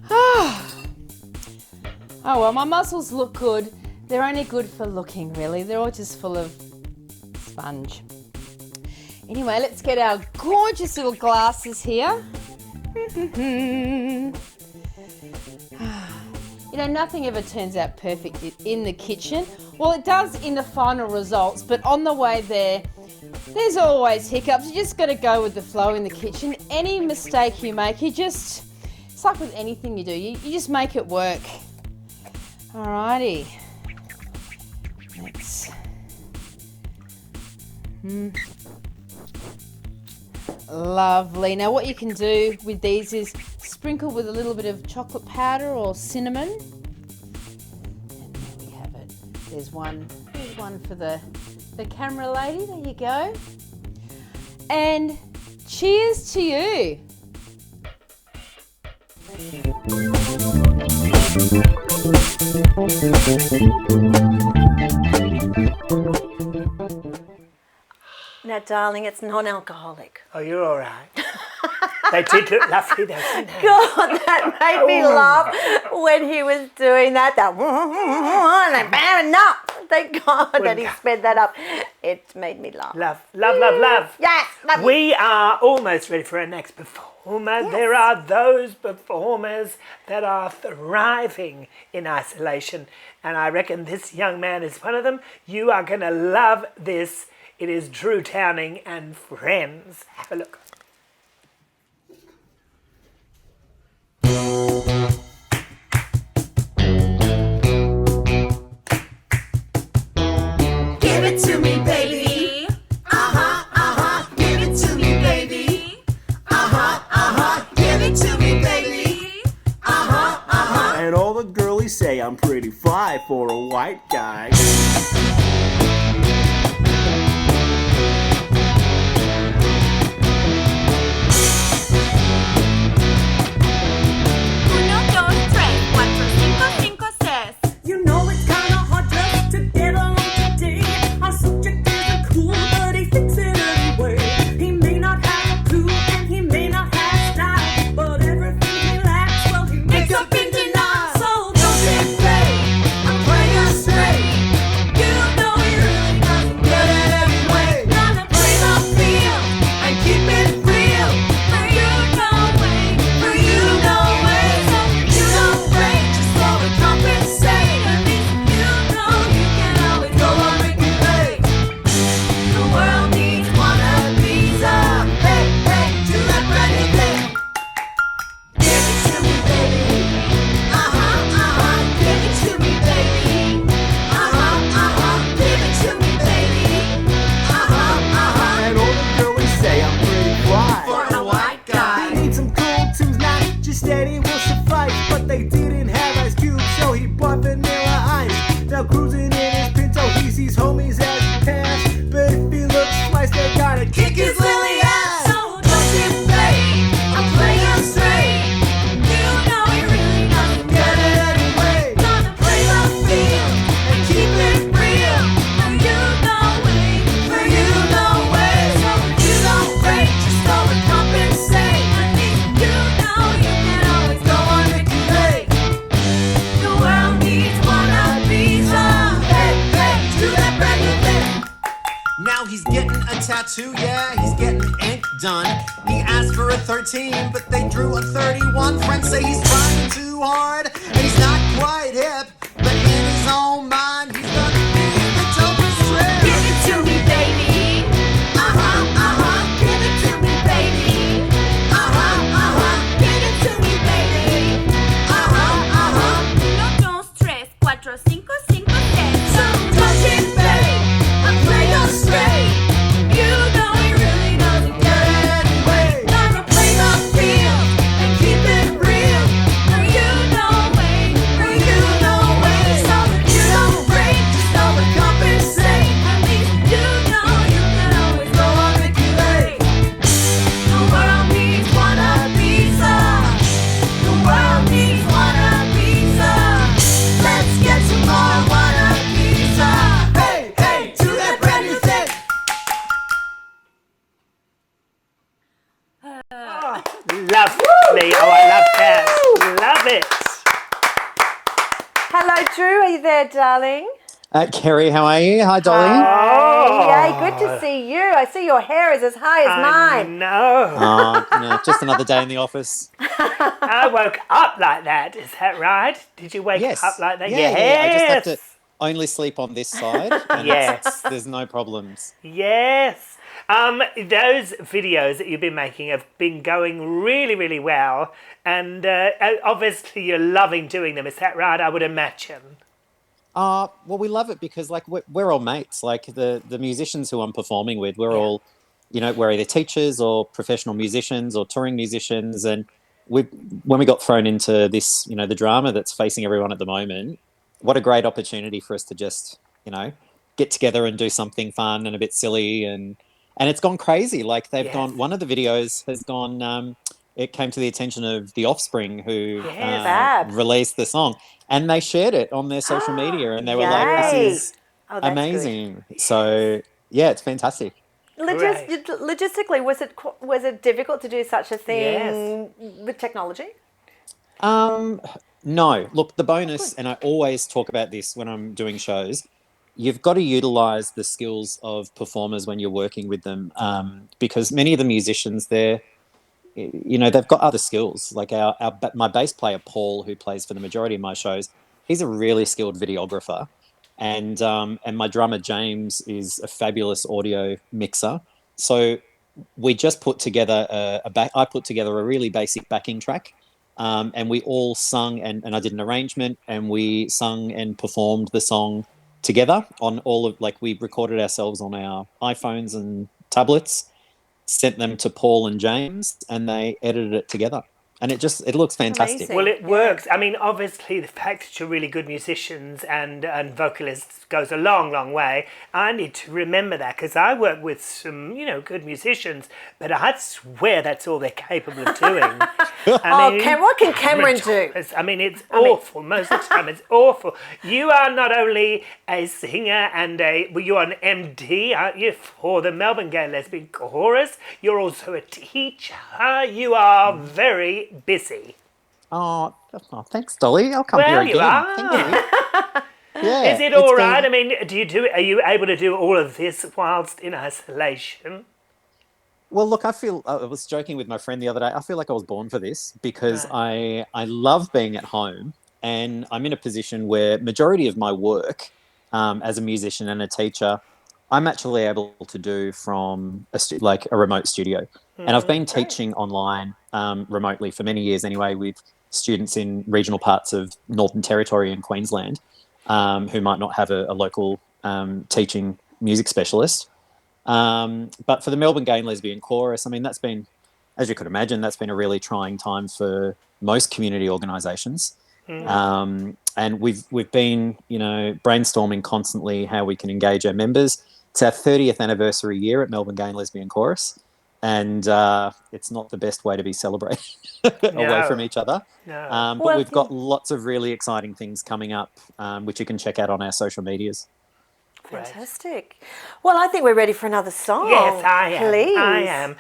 Oh well, my muscles look good. They're only good for looking, really. They're all just full of sponge. Anyway, let's get our gorgeous little glasses here. You know, nothing ever turns out perfect in the kitchen. Well, it does in the final results, but on the way there, there's always hiccups. You just got to go with the flow in the kitchen. Any mistake you make, it's like with anything you do, you just make it work. Alrighty. Let's... Lovely. Now what you can do with these is sprinkle with a little bit of chocolate powder or cinnamon. And there we have it. There's one for the camera lady. There you go. And cheers to you. Now, darling, it's non-alcoholic. Oh, you're all right. They did look lovely, though, didn't they? God, that made me laugh when he was doing that. No, thank God that he sped that up. It made me laugh. Love, love, love, love. Yes, love. We are almost ready for our next performer. Yes. There are those performers that are thriving in isolation, and I reckon this young man is one of them. You are going to love this. It is Drew Towning and Friends. Have a look. Give it to me, baby. Give it to me, baby. Give it to me, baby. And all the girlies say I'm pretty fly for a white guy. You know it's kinda hard just to get along today. Our subject isn't cool, but he thinks it anyway. He may not have a clue and he may not have style, but everything he lacks, well, he makes up in denial. So don't sit play, I'm playing straight. You know he really doesn't get it anyway. Gonna play the field and keep it real. For you, no way, for you, no way. So you don't break, just overcompensate. Steady will suffice, but they didn't have Ice Cube, so he bought Vanilla Ice. Now cruising in his Pinto, he sees homies as he pass, but if he looks twice, they gotta kick his lily ass. So don't sit play, I'm playing straight. You know he really doesn't get it anyway. Gonna play the field and keep it real. For you, no way, for you, no way. So you don't break, just overcompensate. You know you can always go on Ricky Lake. The world needs wannabes. Hey, hey, do that brand new thing. Now he's getting a tattoo, yeah, he's getting ink done. He asked for a 13, but they drew a 31. Friends say he's trying too hard, and he's not quite hip. But in his own mind, he's gonna be the dopest trip. Give it to me, baby. Give it to me, baby. Give it to me, baby. No, don't stress. 4, 5, 5, 6. So don't sit back. I'm playing straight. You know he really doesn't get it anyway. Gonna play the field and keep it real. For you, no way. For you, no way. So that you don't break, just overcompensate. At least you know you can always go on Ricky Lake. The world needs wannabes. The world needs wannabes. Let's get some more wannabes. Hey, hey, do that brand new thing. Lovely. Oh, I love that. Love it. Hello, Drew. Are you there, darling? Kerrie, how are you? Hi, Dolly. Yay, good to see you. I see your hair is as high as mine. No. No, just another day in the office. I woke up like that. Is that right? Did you wake up like that? Yeah, Yes. yeah. I just have to only sleep on this side. And Yes. there's no problems. Yes. Those videos that you've been making have been going really, really well. And obviously you're loving doing them. Is that right? I would imagine. Well, we love it because like we're all mates. Like the musicians who I'm performing with, we're all, we're either teachers or professional musicians or touring musicians. And when we got thrown into this, the drama that's facing everyone at the moment, what a great opportunity for us to just, get together and do something fun and a bit silly. And it's gone crazy. Like they've gone, one of the videos has gone, it came to the attention of The Offspring, who Fab. released the song, and they shared it on their social media, and they were like, "This Yay. is amazing." So yeah, it's fantastic. Logistically, was it difficult to do such a thing with technology? No. Look, the bonus, and I always talk about this when I'm doing shows, you've got to utilize the skills of performers when you're working with them, because many of the musicians there, they've got other skills. Like my bass player, Paul, who plays for the majority of my shows, he's a really skilled videographer. And my drummer, James, is a fabulous audio mixer. So we just put together I put together a really basic backing track. And we all sung, and I did an arrangement, and we sung and performed the song together on we recorded ourselves on our iPhones and tablets, sent them to Paul and James, and they edited it together. And it looks fantastic. Well, it works. I mean, obviously, the fact that you're really good musicians and vocalists goes a long, long way. I need to remember that, because I work with some, good musicians, but I'd swear that's all they're capable of doing. What can Cameron do? I mean, it's awful. Most of the time, it's awful. You are not only a singer and you're an MD, aren't you, for the Melbourne Gay Lesbian Chorus. You're also a teacher. You are very busy. Oh, thanks, Dolly. I'll come here again. You are. Thank you. Yeah, is it all right? I mean, are you able to do all of this whilst in isolation? Well, look, I was joking with my friend the other day. I feel like I was born for this, because I love being at home, and I'm in a position where majority of my work as a musician and a teacher, I'm actually able to do from a remote studio. And I've been teaching online remotely for many years anyway, with students in regional parts of Northern Territory and Queensland who might not have a local teaching music specialist. But for the Melbourne Gay and Lesbian Chorus, I mean, that's been, as you could imagine, that's been a really trying time for most community organisations. And we've been, brainstorming constantly how we can engage our members. It's our 30th anniversary year at Melbourne Gay and Lesbian Chorus. And it's not the best way to be celebrating away from each other. No. But we've got lots of really exciting things coming up, which you can check out on our social medias. Fantastic. Well, I think we're ready for another song. Yes, I am. Please. I am.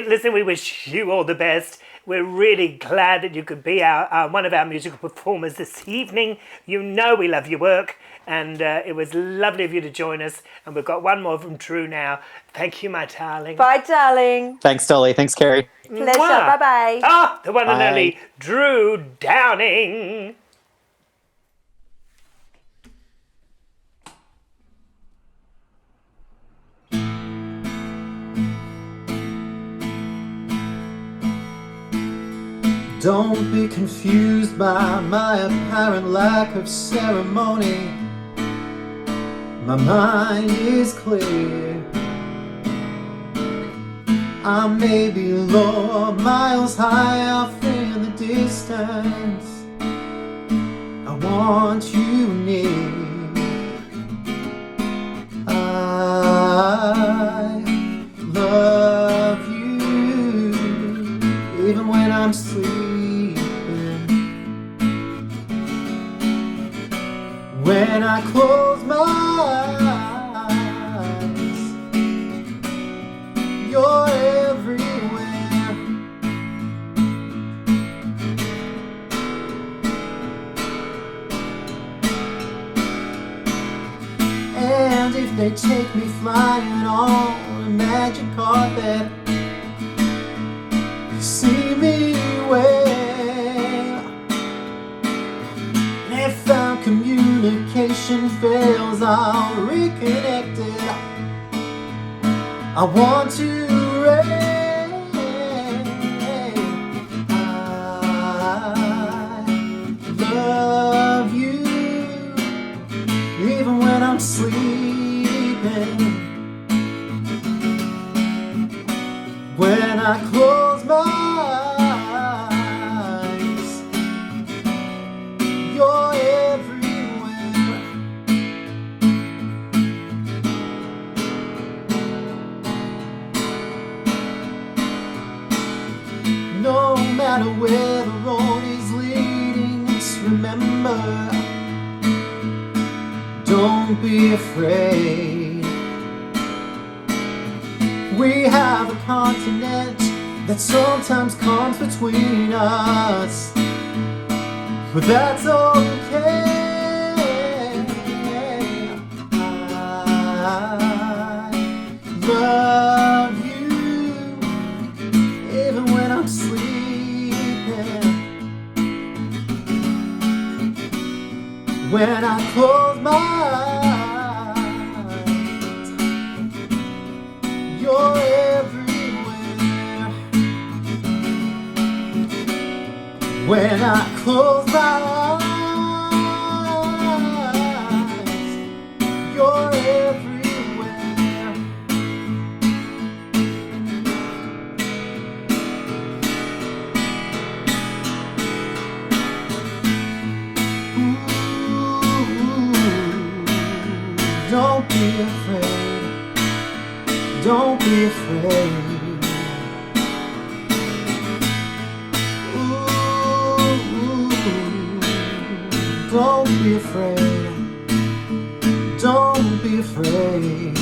Listen, we wish you all the best. We're really glad that you could be one of our musical performers this evening. We love your work, and it was lovely of you to join us. And we've got one more from Drew now. Thank you, my darling. Bye, darling. Thanks, Dolly. Thanks, Kerrie. Pleasure. Bye-bye. Ah, the one and only Drew Downing. Don't be confused by my apparent lack of ceremony. My mind is clear. I may be low, miles high off in the distance. I want you near. I love you even when I'm sleeping. When I close my eyes, you're everywhere. And if they take me flying on a magic carpet, you see me well. If our communication fails, I'll reconnect it. I want to rain. I love you even when I'm sleeping. When I close my eyes, you're everywhere. No matter where the road is leading, just remember, don't be afraid. We have a continent that sometimes comes between us, but that's okay. I love you even when I'm sleeping. When I close my eyes, you're everywhere. When I close my eyes, you're everywhere. Don't be afraid. Don't be afraid. Don't be afraid. Don't be afraid.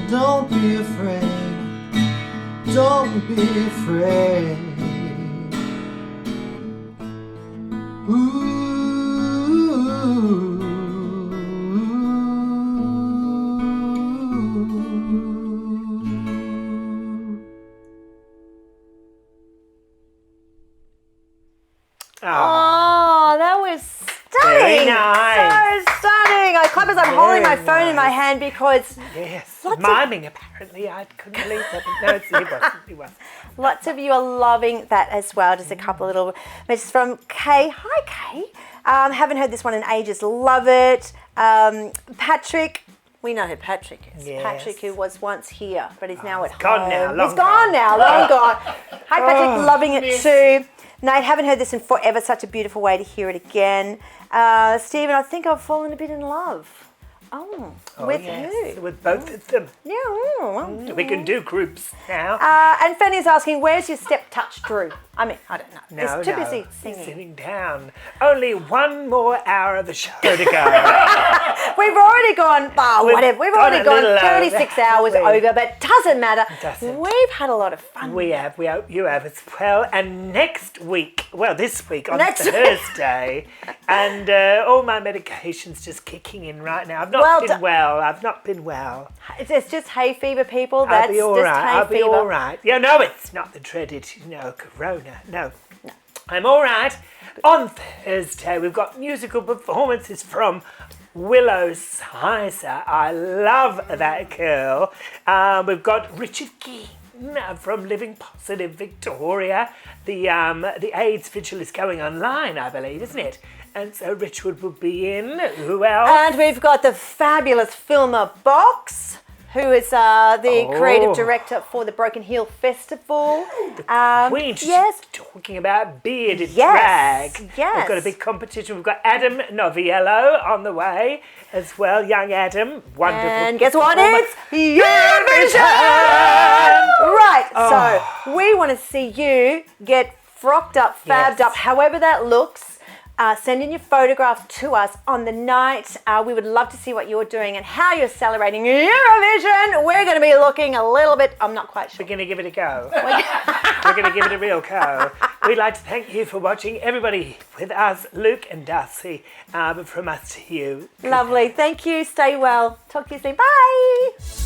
Don't be afraid. Don't be afraid. Oh, that was stunning. Very nice. So stunning. I clap as I'm holding my phone in my hand because Yes, miming apparently. I couldn't believe that. But no, he wasn't. lots of you are loving that as well. Just a couple of little messages from Kay. Hi, Kay. Haven't heard this one in ages. Love it. Patrick. We know who Patrick is. Yes. Patrick, who was once here, but he's now at gone home. now, long He's gone now, long gone. Hi, Patrick. Oh, loving it yes. too. Nate, haven't heard this in forever. Such a beautiful way to hear it again. Stephen, I think I've fallen a bit in love. Oh, with yes, who? with both of them. Yeah. Oh, We can do groups now. and Fanny's asking, where's your step touch, Drew? I mean, I don't know. No, He's too busy singing. Sitting down. Only one more hour of the show to go. We've already gone, whatever. We've gone already a gone little 36 over. hours over, but doesn't matter. Doesn't. We've had a lot of fun. We have. We hope you have as well. And next week, well, this week on Next week. Thursday, and all my medication's just kicking in right now. I've not been well. I've not been well. It's just hay fever, people. I'll That's be all just right. hay I'll fever. be all right. Yeah, no, it's not the dreaded, corona. No. I'm all right. On Thursday, we've got musical performances from Willow Sizer. I love that girl. We've got Richard Keane from Living Positive Victoria. The AIDS vigil is going online, I believe, isn't it? And so Richard will be in. Who else? And we've got the fabulous filmer Box, who is the creative director for the Broken Heel Festival. Queen, yes. Talking about bearded Yes, drag. yes. We've got a big competition. We've got Adam Noviello on the way as well. Young Adam, wonderful. And guess what? performer. It's Eurovision! Right, so we want to see you get frocked up, fabbed up, however that looks. Send in your photograph to us on the night. We would love to see what you're doing and how you're celebrating Eurovision. We're going to be looking a little bit, I'm not quite sure. We're going to give it a go. We're going to give it a real go. We'd like to thank you for watching. Everybody with us, Luke and Darcy, from us to you. Lovely. Thank you. Stay well. Talk to you soon. Bye.